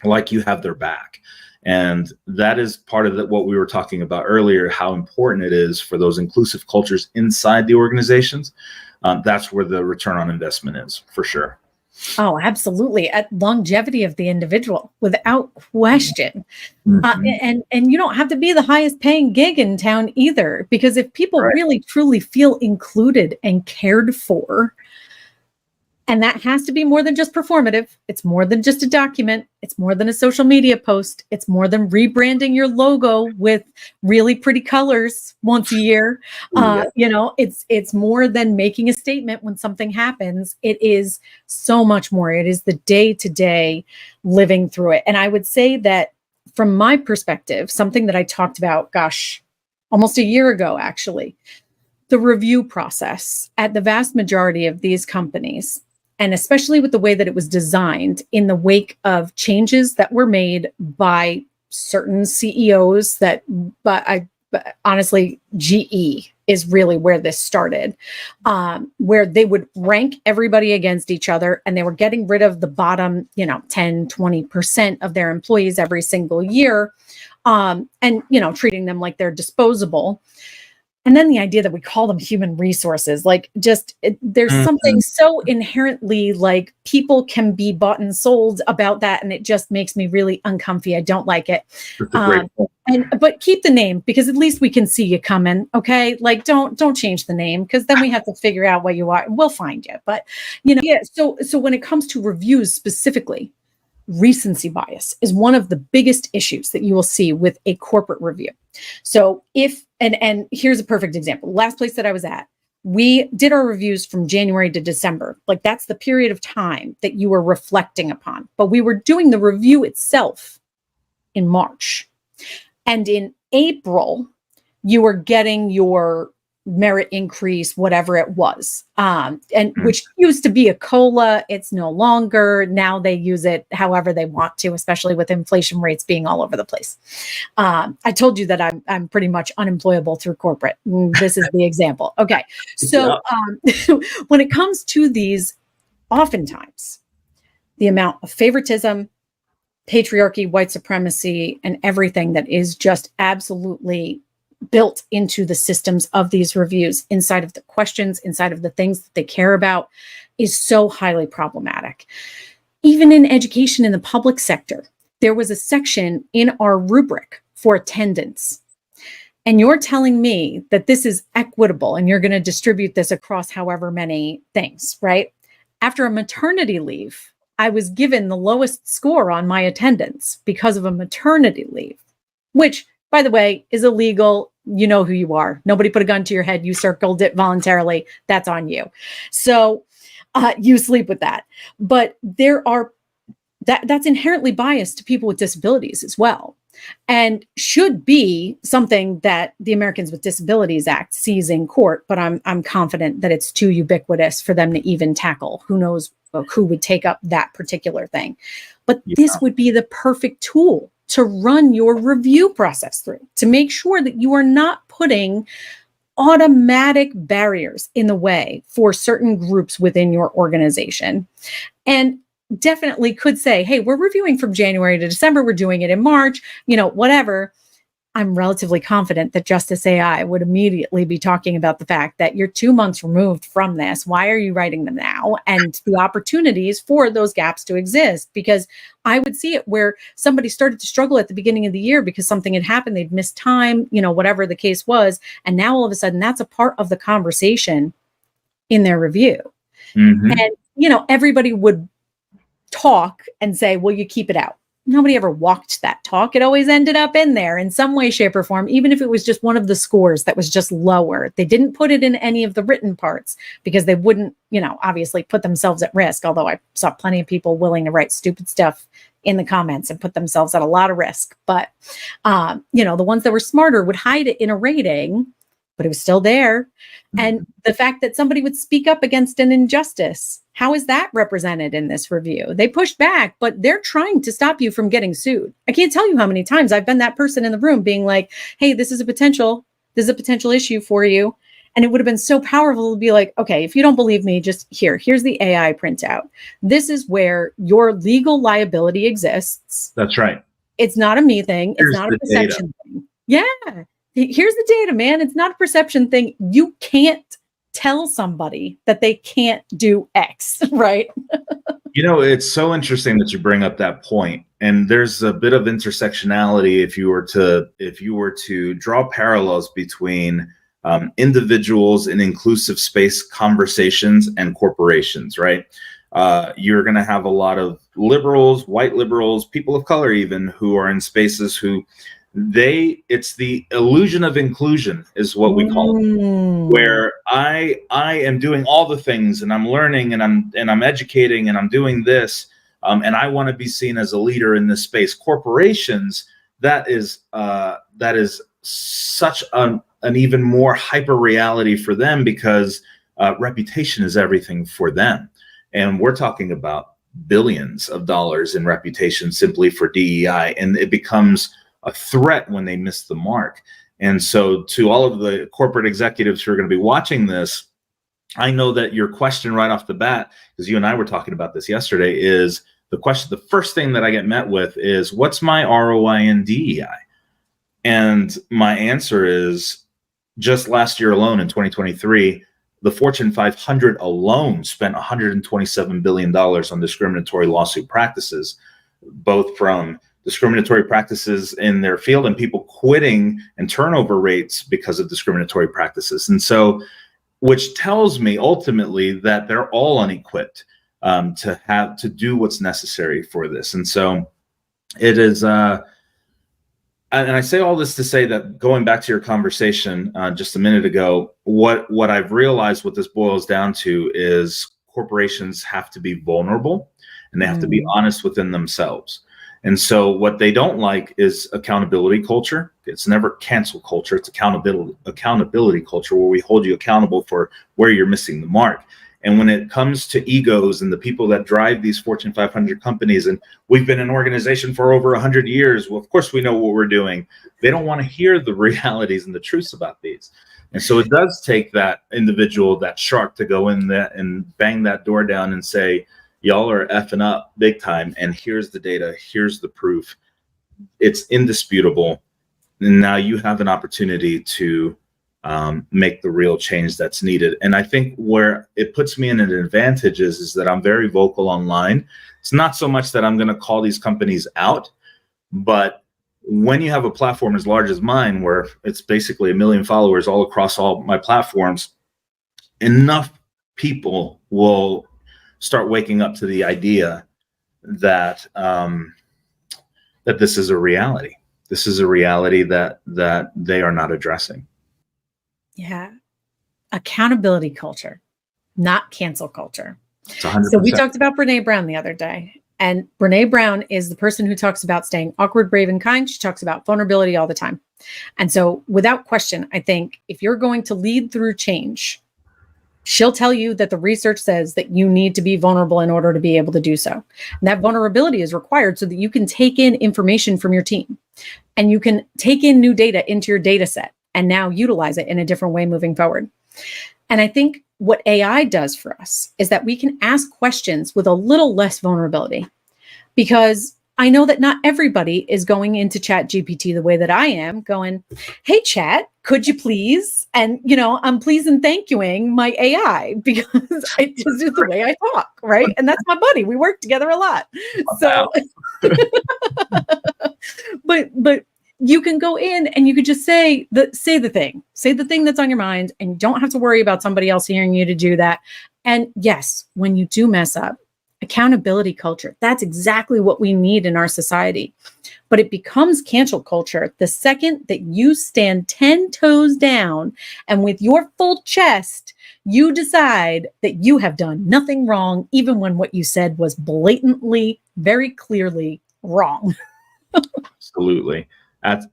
like you have their back. And that is part of what we were talking about earlier, how important it is for those inclusive cultures inside the organizations. That's where the return on investment is, for sure. Oh, absolutely. At longevity of the individual, without question. And you don't have to be the highest paying gig in town either, because if people really truly feel included and cared for, and that has to be more than just performative. It's more than just a document. It's more than a social media post. It's more than rebranding your logo with really pretty colors once a year. It's more than making a statement when something happens. It is so much more. It is the day-to-day living through it. And I would say that from my perspective, something that I talked about, almost a year ago, actually, the review process at the vast majority of these companies, and especially with the way that it was designed in the wake of changes that were made by certain CEOs honestly, GE is really where this started, where they would rank everybody against each other, and they were getting rid of the bottom, 10, 20% of their employees every single year, and, treating them like they're disposable. And then the idea that we call them human resources, there's something so inherently like people can be bought and sold about that. And it just makes me really uncomfy. I don't like it. But keep the name, because at least we can see you coming. Okay. Don't change the name, because then we have to figure out what you are. We'll find you. But, so when it comes to reviews specifically, recency bias is one of the biggest issues that you will see with a corporate review. So and here's a perfect example. Last place that I was at, we did our reviews from January to December. That's the period of time that you were reflecting upon. But we were doing the review itself in March. And in April, you were getting your merit increase, whatever it was, which used to be a COLA. It's no longer. Now they use it however they want to, especially with inflation rates being all over the place. I told you that I'm pretty much unemployable through corporate. This is the example. Okay. So when it comes to these, oftentimes the amount of favoritism, patriarchy, white supremacy, and everything that is just absolutely built into the systems of these reviews, inside of the questions, inside of the things that they care about, is so highly problematic. Even in education in the public sector, there was a section in our rubric for attendance. And you're telling me that this is equitable and you're going to distribute this across however many things, right? after a maternity leave, I was given the lowest score on my attendance because of a maternity leave, which, by the way, is illegal. You know who you are. Nobody put a gun to your head. You circled it voluntarily. That's on you. So you sleep with that. But that's inherently biased to people with disabilities as well, and should be something that the Americans with Disabilities Act sees in court. But I'm confident that it's too ubiquitous for them to even tackle. Who knows who would take up that particular thing? But this would be the perfect tool to run your review process through, to make sure that you are not putting automatic barriers in the way for certain groups within your organization. And definitely could say, hey, we're reviewing from January to December. We're doing it in March, whatever. I'm relatively confident that Justice AI would immediately be talking about the fact that you're 2 months removed from this. Why are you writing them now? And the opportunities for those gaps to exist, because I would see it where somebody started to struggle at the beginning of the year because something had happened. They'd missed time, whatever the case was. And now all of a sudden that's a part of the conversation in their review. Mm-hmm. And, everybody would talk and say, well, you keep it out. Nobody ever walked that talk. It always ended up in there in some way, shape, or form, even if it was just one of the scores that was just lower. They didn't put it in any of the written parts because they wouldn't, obviously put themselves at risk. Although I saw plenty of people willing to write stupid stuff in the comments and put themselves at a lot of risk. But, the ones that were smarter would hide it in a rating, but it was still there. Mm-hmm. And the fact that somebody would speak up against an injustice, how is that represented in this review? They pushed back, but they're trying to stop you from getting sued. I can't tell you how many times I've been that person in the room being like, hey, this is a potential issue for you. And it would have been so powerful to be like, okay, if you don't believe me, just here's the AI printout. This is where your legal liability exists. That's right. It's not a me thing. It's not a perception thing. Yeah. Here's the data, man. It's not a perception thing. You can't tell somebody that they can't do X, right? It's so interesting that you bring up that point. And there's a bit of intersectionality if you were to draw parallels between individuals in inclusive space conversations and corporations, right? You're going to have a lot of liberals, white liberals, people of color even, who are in spaces who it's the illusion of inclusion is what we call it, where I am doing all the things and I'm learning and I'm educating and I'm doing this, and I want to be seen as a leader in this space. Corporations, that is such an even more hyper reality for them, because reputation is everything for them, and we're talking about billions of dollars in reputation simply for DEI, and it becomes a threat when they miss the mark. And so to all of the corporate executives who are going to be watching this, I know that your question right off the bat, because you and I were talking about this yesterday, is the first thing that I get met with is, what's my ROI in DEI? And my answer is, just last year alone in 2023, the Fortune 500 alone spent $127 billion on discriminatory lawsuit practices, both from discriminatory practices in their field and people quitting and turnover rates because of discriminatory practices. And so, which tells me ultimately that they're all unequipped to do what's necessary for this. And so it is, and I say all this to say that, going back to your conversation just a minute ago, what I've realized, what this boils down to, is corporations have to be vulnerable and they have to be honest within themselves. And so what they don't like is accountability culture. It's never cancel culture. It's accountability culture, where we hold you accountable for where you're missing the mark. And when it comes to egos and the people that drive these Fortune 500 companies, and we've been an organization for over 100 years, well, of course we know what we're doing. They don't want to hear the realities and the truths about these. And so it does take that individual, that shark, to go in there and bang that door down and say, y'all are effing up big time, and here's the data, here's the proof. It's indisputable. And now you have an opportunity to make the real change that's needed. And I think where it puts me in an advantage is that I'm very vocal online. It's not so much that I'm going to call these companies out, but when you have a platform as large as mine, where it's basically 1 million followers all across all my platforms, enough people will start waking up to the idea that that this is a reality. This is a reality that they are not addressing. Yeah. Accountability culture, not cancel culture. It's 100%. So we talked about Brene Brown the other day, and Brene Brown is the person who talks about staying awkward, brave, and kind. She talks about vulnerability all the time. And so without question, I think if you're going to lead through change, she'll tell you that the research says that you need to be vulnerable in order to be able to do so. And that vulnerability is required so that you can take in information from your team and you can take in new data into your data set and now utilize it in a different way moving forward. And I think what AI does for us is that we can ask questions with a little less vulnerability, because I know that not everybody is going into Chat GPT the way that I am, going, hey, Chat, could you please? And, I'm please and thank youing my AI because I just do the way I talk, right? And that's my buddy. We work together a lot. So, but you can go in and you could just say the thing that's on your mind, and you don't have to worry about somebody else hearing you to do that. And yes, when you do mess up, accountability culture, that's exactly what we need in our society. But it becomes cancel culture the second that you stand 10 toes down and with your full chest, you decide that you have done nothing wrong, even when what you said was blatantly, very clearly wrong. Absolutely.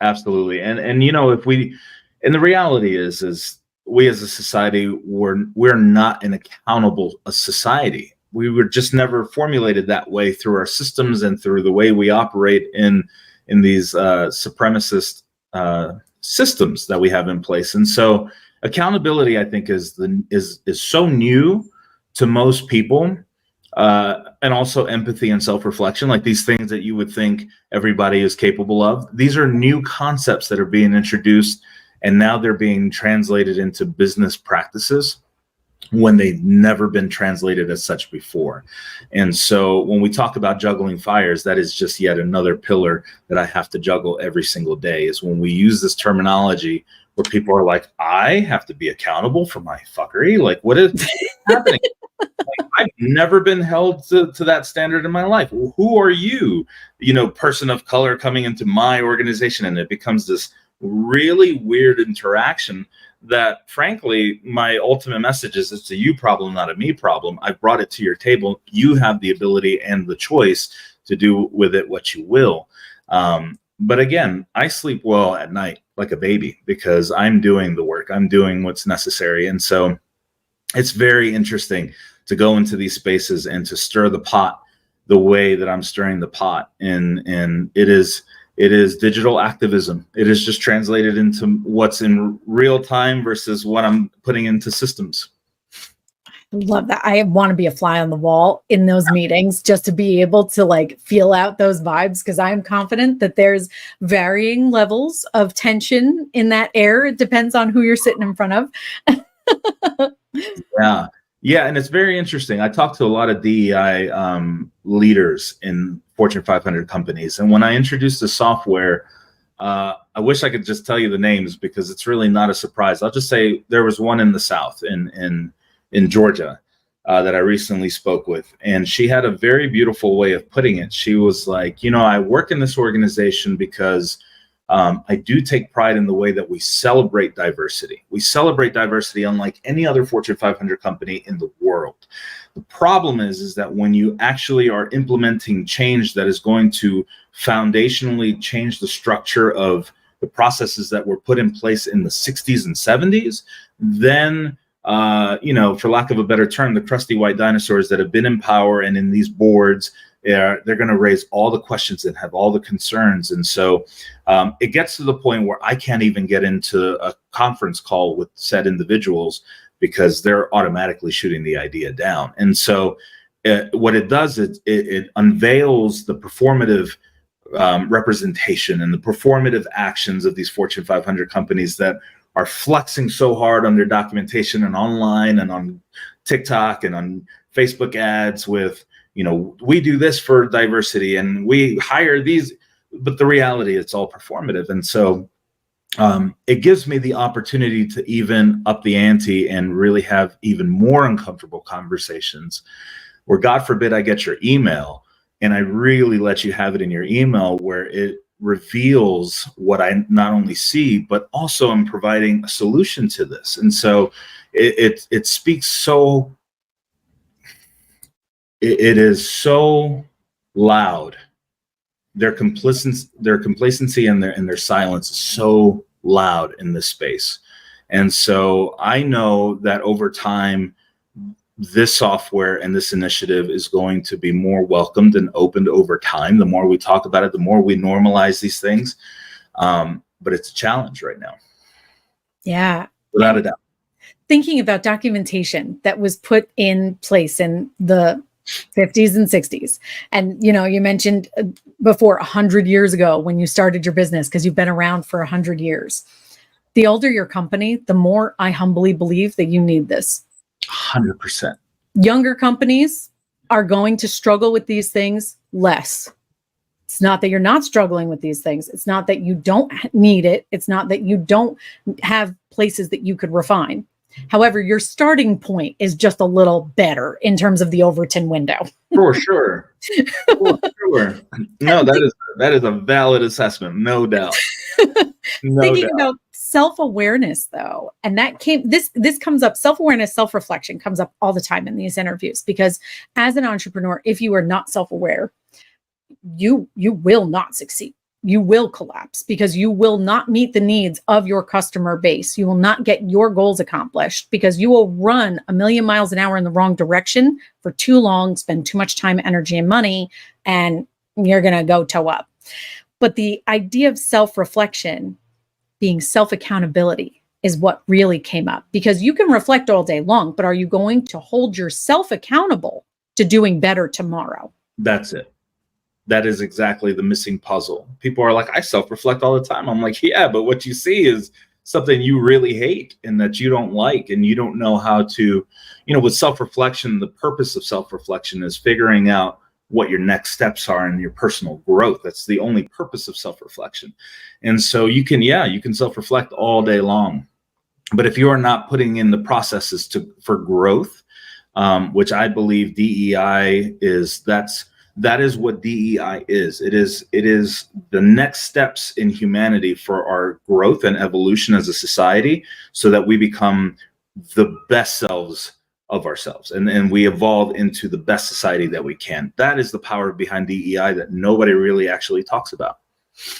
Absolutely. And if we, and the reality is we as a society, we're not an accountable society. We were just never formulated that way through our systems and through the way we operate in these supremacist systems that we have in place. And so accountability, I think, is so new to most people. And also empathy and self-reflection, like these things that you would think everybody is capable of. These are new concepts that are being introduced, and now they're being translated into business practices when they've never been translated as such before. And so when we talk about juggling fires, that is just yet another pillar that I have to juggle every single day, is when we use this terminology where people are like, I have to be accountable for my fuckery. Like, what is happening? Like, I've never been held to that standard in my life. Who are you, person of color coming into my organization? And it becomes this really weird interaction that, frankly, my ultimate message is it's a you problem, not a me problem. I've brought it to your table. You have the ability and the choice to do with it what you will. But again, I sleep well at night like a baby because I'm doing the work. I'm doing what's necessary. And so it's very interesting to go into these spaces and to stir the pot the way that I'm stirring the pot. And it is digital activism. It is just translated into what's in real time versus what I'm putting into systems. Love that. I want to be a fly on the wall in those meetings just to be able to feel out those vibes, because I'm confident that there's varying levels of tension in that air. It depends on who you're sitting in front of. Yeah. And it's very interesting. I talk to a lot of DEI leaders in Fortune 500 companies. And when I introduced the software, I wish I could just tell you the names because it's really not a surprise. I'll just say there was one in the South in Georgia that I recently spoke with. And she had a very beautiful way of putting it. She was like, I work in this organization because I do take pride in the way that we celebrate diversity. We celebrate diversity unlike any other Fortune 500 company in the world. The problem is that when you actually are implementing change that is going to foundationally change the structure of the processes that were put in place in the 60s and 70s, then, for lack of a better term, the crusty white dinosaurs that have been in power and in these boards, they're going to raise all the questions and have all the concerns. And so it gets to the point where I can't even get into a conference call with said individuals because they're automatically shooting the idea down. And so what it does is it unveils the performative representation and the performative actions of these Fortune 500 companies that are flexing so hard on their documentation and online and on TikTok and on Facebook ads with, we do this for diversity and we hire these, but the reality, it's all performative. And so it gives me the opportunity to even up the ante and really have even more uncomfortable conversations or God forbid I get your email and I really let you have it in your email where it reveals what I not only see, but also I'm providing a solution to this. And so it speaks so, it is so loud. Their complacency and their silence is so loud in this space. And so I know that over time, this software and this initiative is going to be more welcomed and opened over time. The more we talk about it, the more we normalize these things. But it's a challenge right now. Yeah. Without a doubt. Thinking about documentation that was put in place in the 50s and 60s. And, you mentioned before 100 years ago when you started your business, because you've been around for 100 years. The older your company, the more I humbly believe that you need this. 100%. Younger companies are going to struggle with these things less. It's not that you're not struggling with these things. It's not that you don't need it. It's not that you don't have places that you could refine. However, your starting point is just a little better in terms of the Overton window. For sure. For sure. No, that is a valid assessment, no doubt. Thinking about self-awareness though, and this comes up, self-awareness, self-reflection comes up all the time in these interviews, because as an entrepreneur, if you are not self-aware, you will not succeed. You will collapse because you will not meet the needs of your customer base. You will not get your goals accomplished because you will run a million miles an hour in the wrong direction for too long, spend too much time, energy, and money, and you're going to go toe up. But the idea of self-reflection being self-accountability is what really came up, because you can reflect all day long, but are you going to hold yourself accountable to doing better tomorrow? That's it. That is exactly the missing puzzle. People are like, I self-reflect all the time. I'm like, yeah, but what you see is something you really hate and that you don't like, and you don't know how to, with self-reflection, the purpose of self-reflection is figuring out what your next steps are in your personal growth. That's the only purpose of self-reflection. And so you can self-reflect all day long. But if you are not putting in the processes for growth, which I believe DEI is, that is what DEI is. It is the next steps in humanity for our growth and evolution as a society, so that we become the best selves of ourselves and we evolve into the best society that we can. That is the power behind DEI that nobody really actually talks about.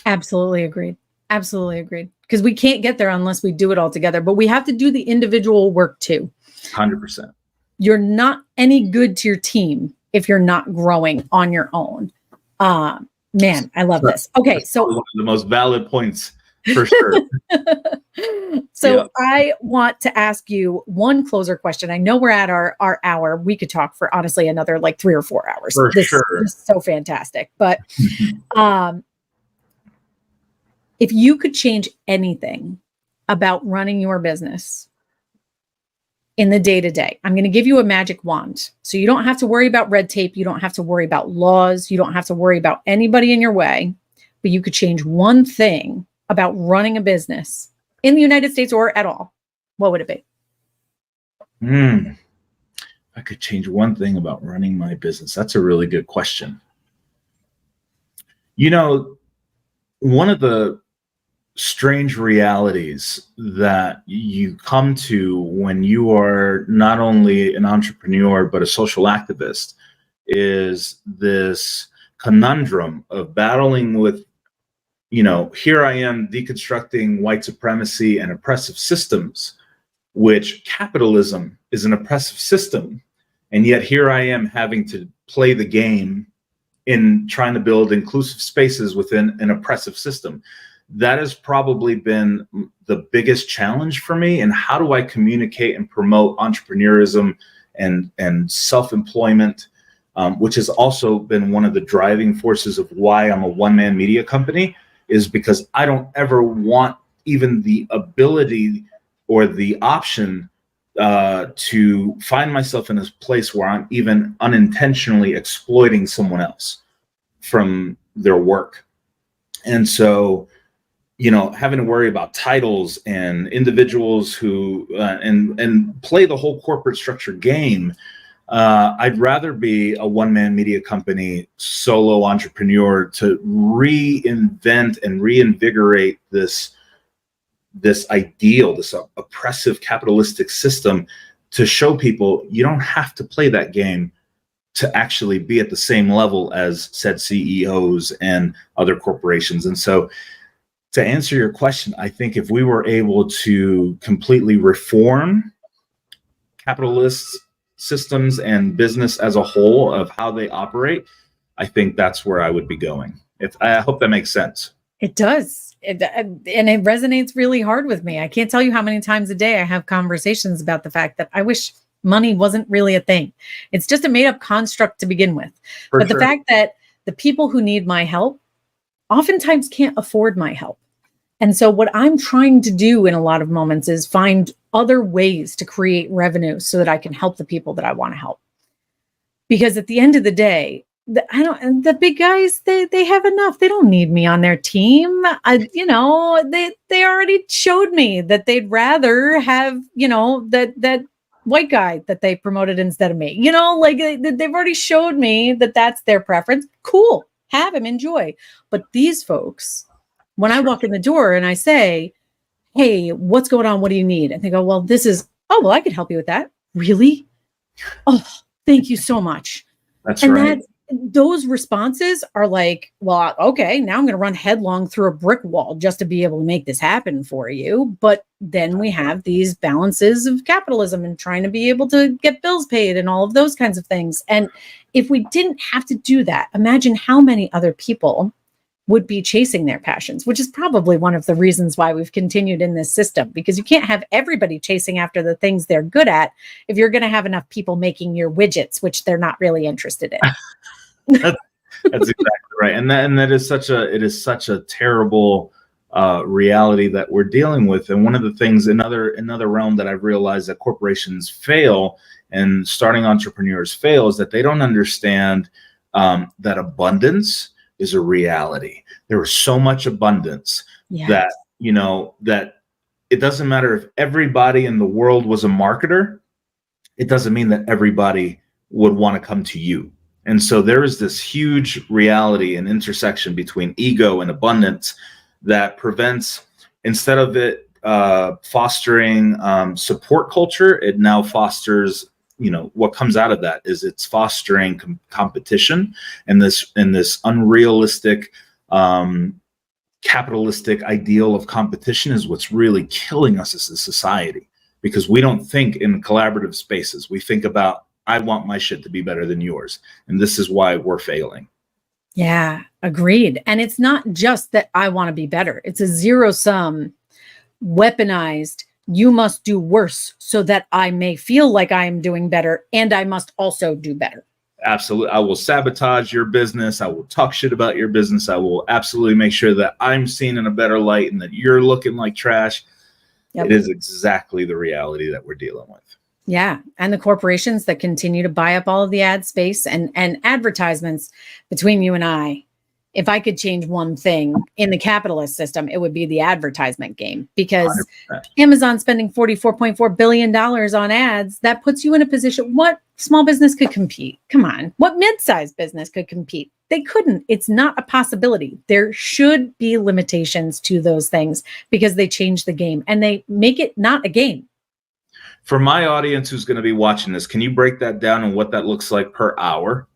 Absolutely agreed. Absolutely agreed. Because we can't get there unless we do it all together, but we have to do the individual work too. 100%. You're not any good to your team if you're not growing on your own. Man, I love this. Okay, so one of the most valid points for sure. So yeah. I want to ask you one closer question. I know we're at our hour. We could talk for honestly another like 3 or 4 hours. For sure. This is so fantastic. But if you could change anything about running your business in the day-to-day, I'm going to give you a magic wand. So you don't have to worry about red tape. You don't have to worry about laws. You don't have to worry about anybody in your way, but you could change one thing about running a business in the United States or at all. What would it be? I could change one thing about running my business. That's a really good question. One of the strange realities that you come to when you are not only an entrepreneur but a social activist is this conundrum of battling with, here I am deconstructing white supremacy and oppressive systems, which capitalism is an oppressive system, and yet here I am having to play the game in trying to build inclusive spaces within an oppressive system. That has probably been the biggest challenge for me. And how do I communicate and promote entrepreneurism and self-employment, which has also been one of the driving forces of why I'm a one-man media company, is because I don't ever want even the ability or the option to find myself in a place where I'm even unintentionally exploiting someone else from their work. And so, having to worry about titles and individuals who and play the whole corporate structure game I'd rather be a one-man media company solo entrepreneur to reinvent and reinvigorate this ideal, this oppressive capitalistic system, to show people you don't have to play that game to actually be at the same level as said CEOs and other corporations. And so, to answer your question, I think if we were able to completely reform capitalist systems and business as a whole of how they operate, I think that's where I would be going. I hope that makes sense. It does. And it resonates really hard with me. I can't tell you how many times a day I have conversations about the fact that I wish money wasn't really a thing. It's just a made up construct to begin with. But the fact that the people who need my help oftentimes can't afford my help. And so what I'm trying to do in a lot of moments is find other ways to create revenue so that I can help the people that I want to help. Because at the end of the day, the big guys, they have enough. They don't need me on their team. They already showed me that they'd rather have, that white guy that they promoted instead of me. They've already showed me that that's their preference. Cool. Have him, enjoy. But these folks, when I walk in the door and I say, hey, what's going on? What do you need? And they go, well, I could help you with that. Really? Oh, thank you so much. That's right. Those responses are like, well, okay, now I'm going to run headlong through a brick wall just to be able to make this happen for you. But then we have these balances of capitalism and trying to be able to get bills paid and all of those kinds of things. And if we didn't have to do that, imagine how many other people would be chasing their passions, which is probably one of the reasons why we've continued in this system, because you can't have everybody chasing after the things they're good at if you're going to have enough people making your widgets, which they're not really interested in. That's exactly right. And that is such a terrible reality that we're dealing with. And one of the things, another realm that I've realized that corporations fail and starting entrepreneurs fail is that they don't understand that abundance is a reality. There is so much abundance that it doesn't matter if everybody in the world was a marketer. It doesn't mean that everybody would want to come to you. And so there is this huge reality and intersection between ego and abundance that prevents, instead of it fostering support culture, it now fosters, what comes out of that is it's fostering competition, and this unrealistic capitalistic ideal of competition is what's really killing us as a society, because we don't think in collaborative spaces. We think about, I want my shit to be better than yours. And this is why we're failing. Yeah, agreed. And it's not just that I want to be better. It's a zero-sum, weaponized, you must do worse so that I may feel like I am doing better, and I must also do better. Absolutely. I will sabotage your business. I will talk shit about your business. I will absolutely make sure that I'm seen in a better light and that you're looking like trash. Yep. It is exactly the reality that we're dealing with. Yeah. And the corporations that continue to buy up all of the ad space and advertisements. Between you and I, if I could change one thing in the capitalist system, it would be the advertisement game, because 100%. Amazon spending $44.4 billion on ads, that puts you in a position. What small business could compete? Come on. What mid-sized business could compete? They couldn't. It's not a possibility. There should be limitations to those things, because they change the game and they make it not a game. For my audience who's going to be watching this, can you break that down and what that looks like per hour?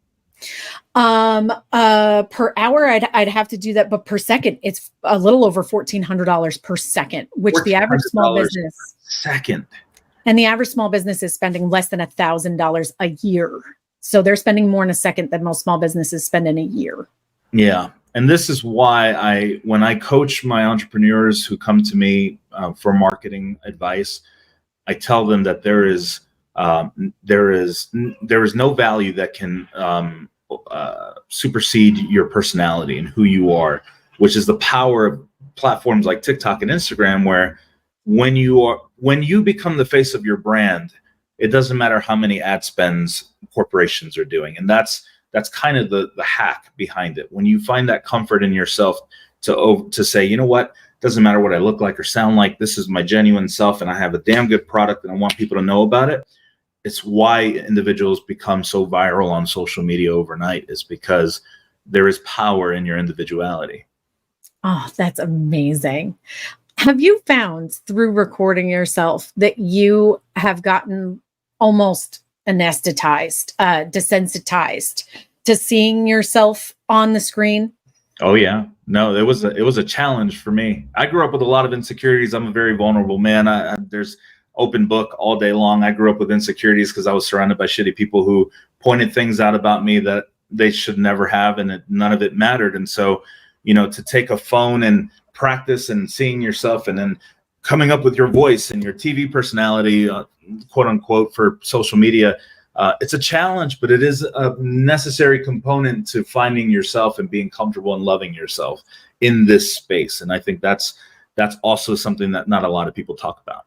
Per hour, I'd have to do that, but per second, it's a little over $1,400 per second, which the average small business second. And the average small business is spending less than $1,000 a year. So they're spending more in a second than most small businesses spend in a year. Yeah. And this is why when I coach my entrepreneurs who come to me for marketing advice, I tell them that there is no value that can supersede your personality and who you are, which is the power of platforms like TikTok and Instagram, where when you become the face of your brand, it doesn't matter how many ad spends corporations are doing. And that's kind of the hack behind it. When you find that comfort in yourself to say, you know what, doesn't matter what I look like or sound like, this is my genuine self and I have a damn good product and I want people to know about it. it's why individuals become so viral on social media overnight, is because there is power in your individuality. Oh, that's amazing. Have you found through recording yourself that you have gotten almost anesthetized, desensitized to seeing yourself on the screen? Oh yeah, no, it was a challenge for me. I grew up with a lot of insecurities. I'm a very vulnerable man. There's open book all day long. I grew up with insecurities because I was surrounded by shitty people who pointed things out about me that they should never have, and none of it mattered. And so, to take a phone and practice and seeing yourself and then coming up with your voice and your TV personality, quote unquote, for social media, it's a challenge, but it is a necessary component to finding yourself and being comfortable and loving yourself in this space. And I think that's also something that not a lot of people talk about.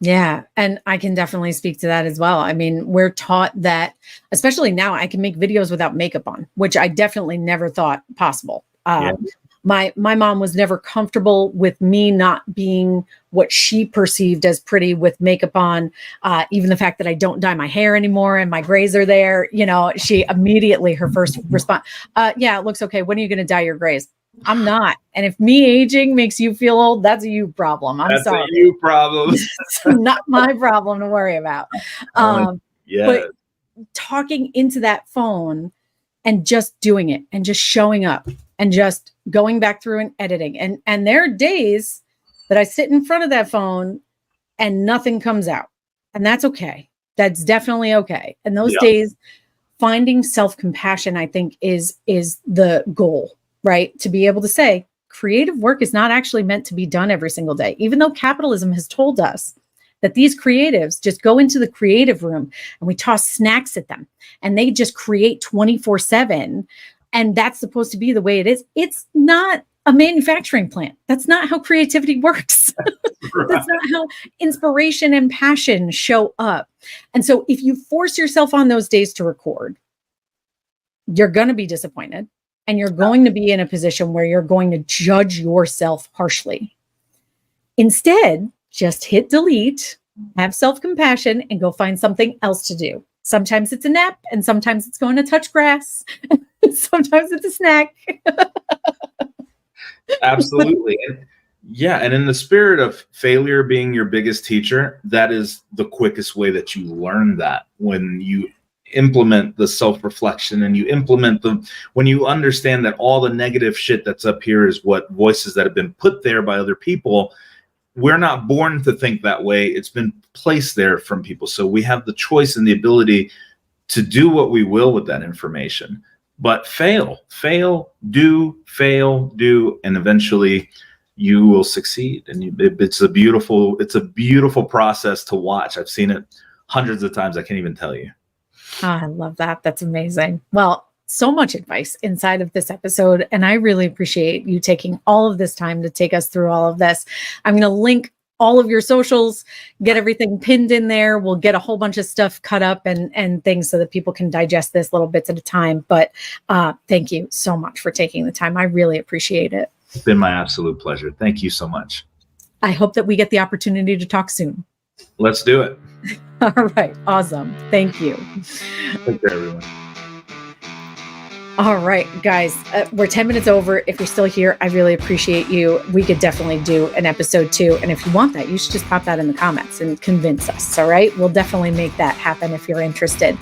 Yeah. And I can definitely speak to that as well. I mean, we're taught that, especially now, I can make videos without makeup on, which I definitely never thought possible. My mom was never comfortable with me not being what she perceived as pretty with makeup on. Even the fact that I don't dye my hair anymore and my grays are there, she immediately, her first response, yeah, it looks okay. When are you going to dye your grays? I'm not. And if me aging makes you feel old, that's a you problem. I'm sorry. That's a you problem. It's not my problem to worry about. Yeah. But talking into that phone and just doing it and just showing up and just going back through and editing. And there are days that I sit in front of that phone and nothing comes out. And that's okay. That's definitely okay. And those days, finding self-compassion, I think, is the goal, right? To be able to say, creative work is not actually meant to be done every single day, even though capitalism has told us that these creatives just go into the creative room and we toss snacks at them and they just create 24/7. And that's supposed to be the way it is. It's not a manufacturing plant. That's not how creativity works. Right. That's not how inspiration and passion show up. And so if you force yourself on those days to record, you're going to be disappointed and you're going to be in a position where you're going to judge yourself harshly. Instead, just hit delete, have self-compassion, and go find something else to do. Sometimes it's a nap, and sometimes it's going to touch grass. Sometimes it's a snack. Absolutely. And in the spirit of failure being your biggest teacher, that is the quickest way that you learn that. When you implement the self-reflection and you implement when you understand that all the negative shit that's up here is what voices that have been put there by other people. We're not born to think that way. It's been placed there from people. So we have the choice and the ability to do what we will with that information. But fail, do, and eventually you will succeed. And it's a beautiful process to watch. I've seen it hundreds of times. I can't even tell you. Oh, I love that. That's amazing. Well, so much advice inside of this episode. And I really appreciate you taking all of this time to take us through all of this. I'm going to link all of your socials, get everything pinned in there. We'll get a whole bunch of stuff cut up and things so that people can digest this little bits at a time. But thank you so much for taking the time. I really appreciate it. It's been my absolute pleasure. Thank you so much. I hope that we get the opportunity to talk soon. Let's do it. All right. Awesome. Thank you. Take care, everyone. All right, guys, we're 10 minutes over. If you're still here, I really appreciate you. We could definitely do an episode 2. And if you want that, you should just pop that in the comments and convince us. All right. We'll definitely make that happen if you're interested.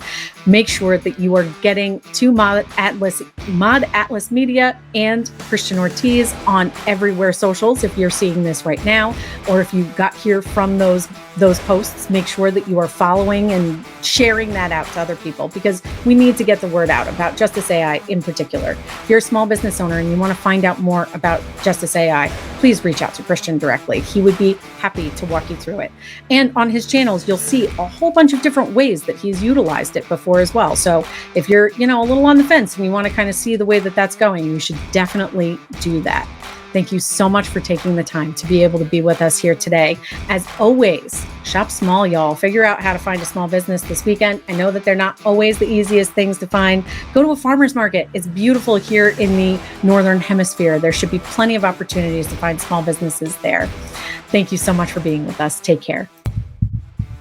Make sure that you are getting to Mod Atlas Media and Christian Ortiz on everywhere socials. If you're seeing this right now, or if you got here from those posts, make sure that you are following and sharing that out to other people, because we need to get the word out about Justice AI in particular. If you're a small business owner and you want to find out more about Justice AI, please reach out to Christian directly. He would be happy to walk you through it. And on his channels, you'll see a whole bunch of different ways that he's utilized it before as well. So if you're, a little on the fence and you want to kind of see the way that that's going, you should definitely do that. Thank you so much for taking the time to be able to be with us here today. As always, shop small, y'all. Figure out how to find a small business this weekend. I know that they're not always the easiest things to find. Go to a farmer's market. It's beautiful here in the Northern Hemisphere. There should be plenty of opportunities to find small businesses there. Thank you so much for being with us. Take care.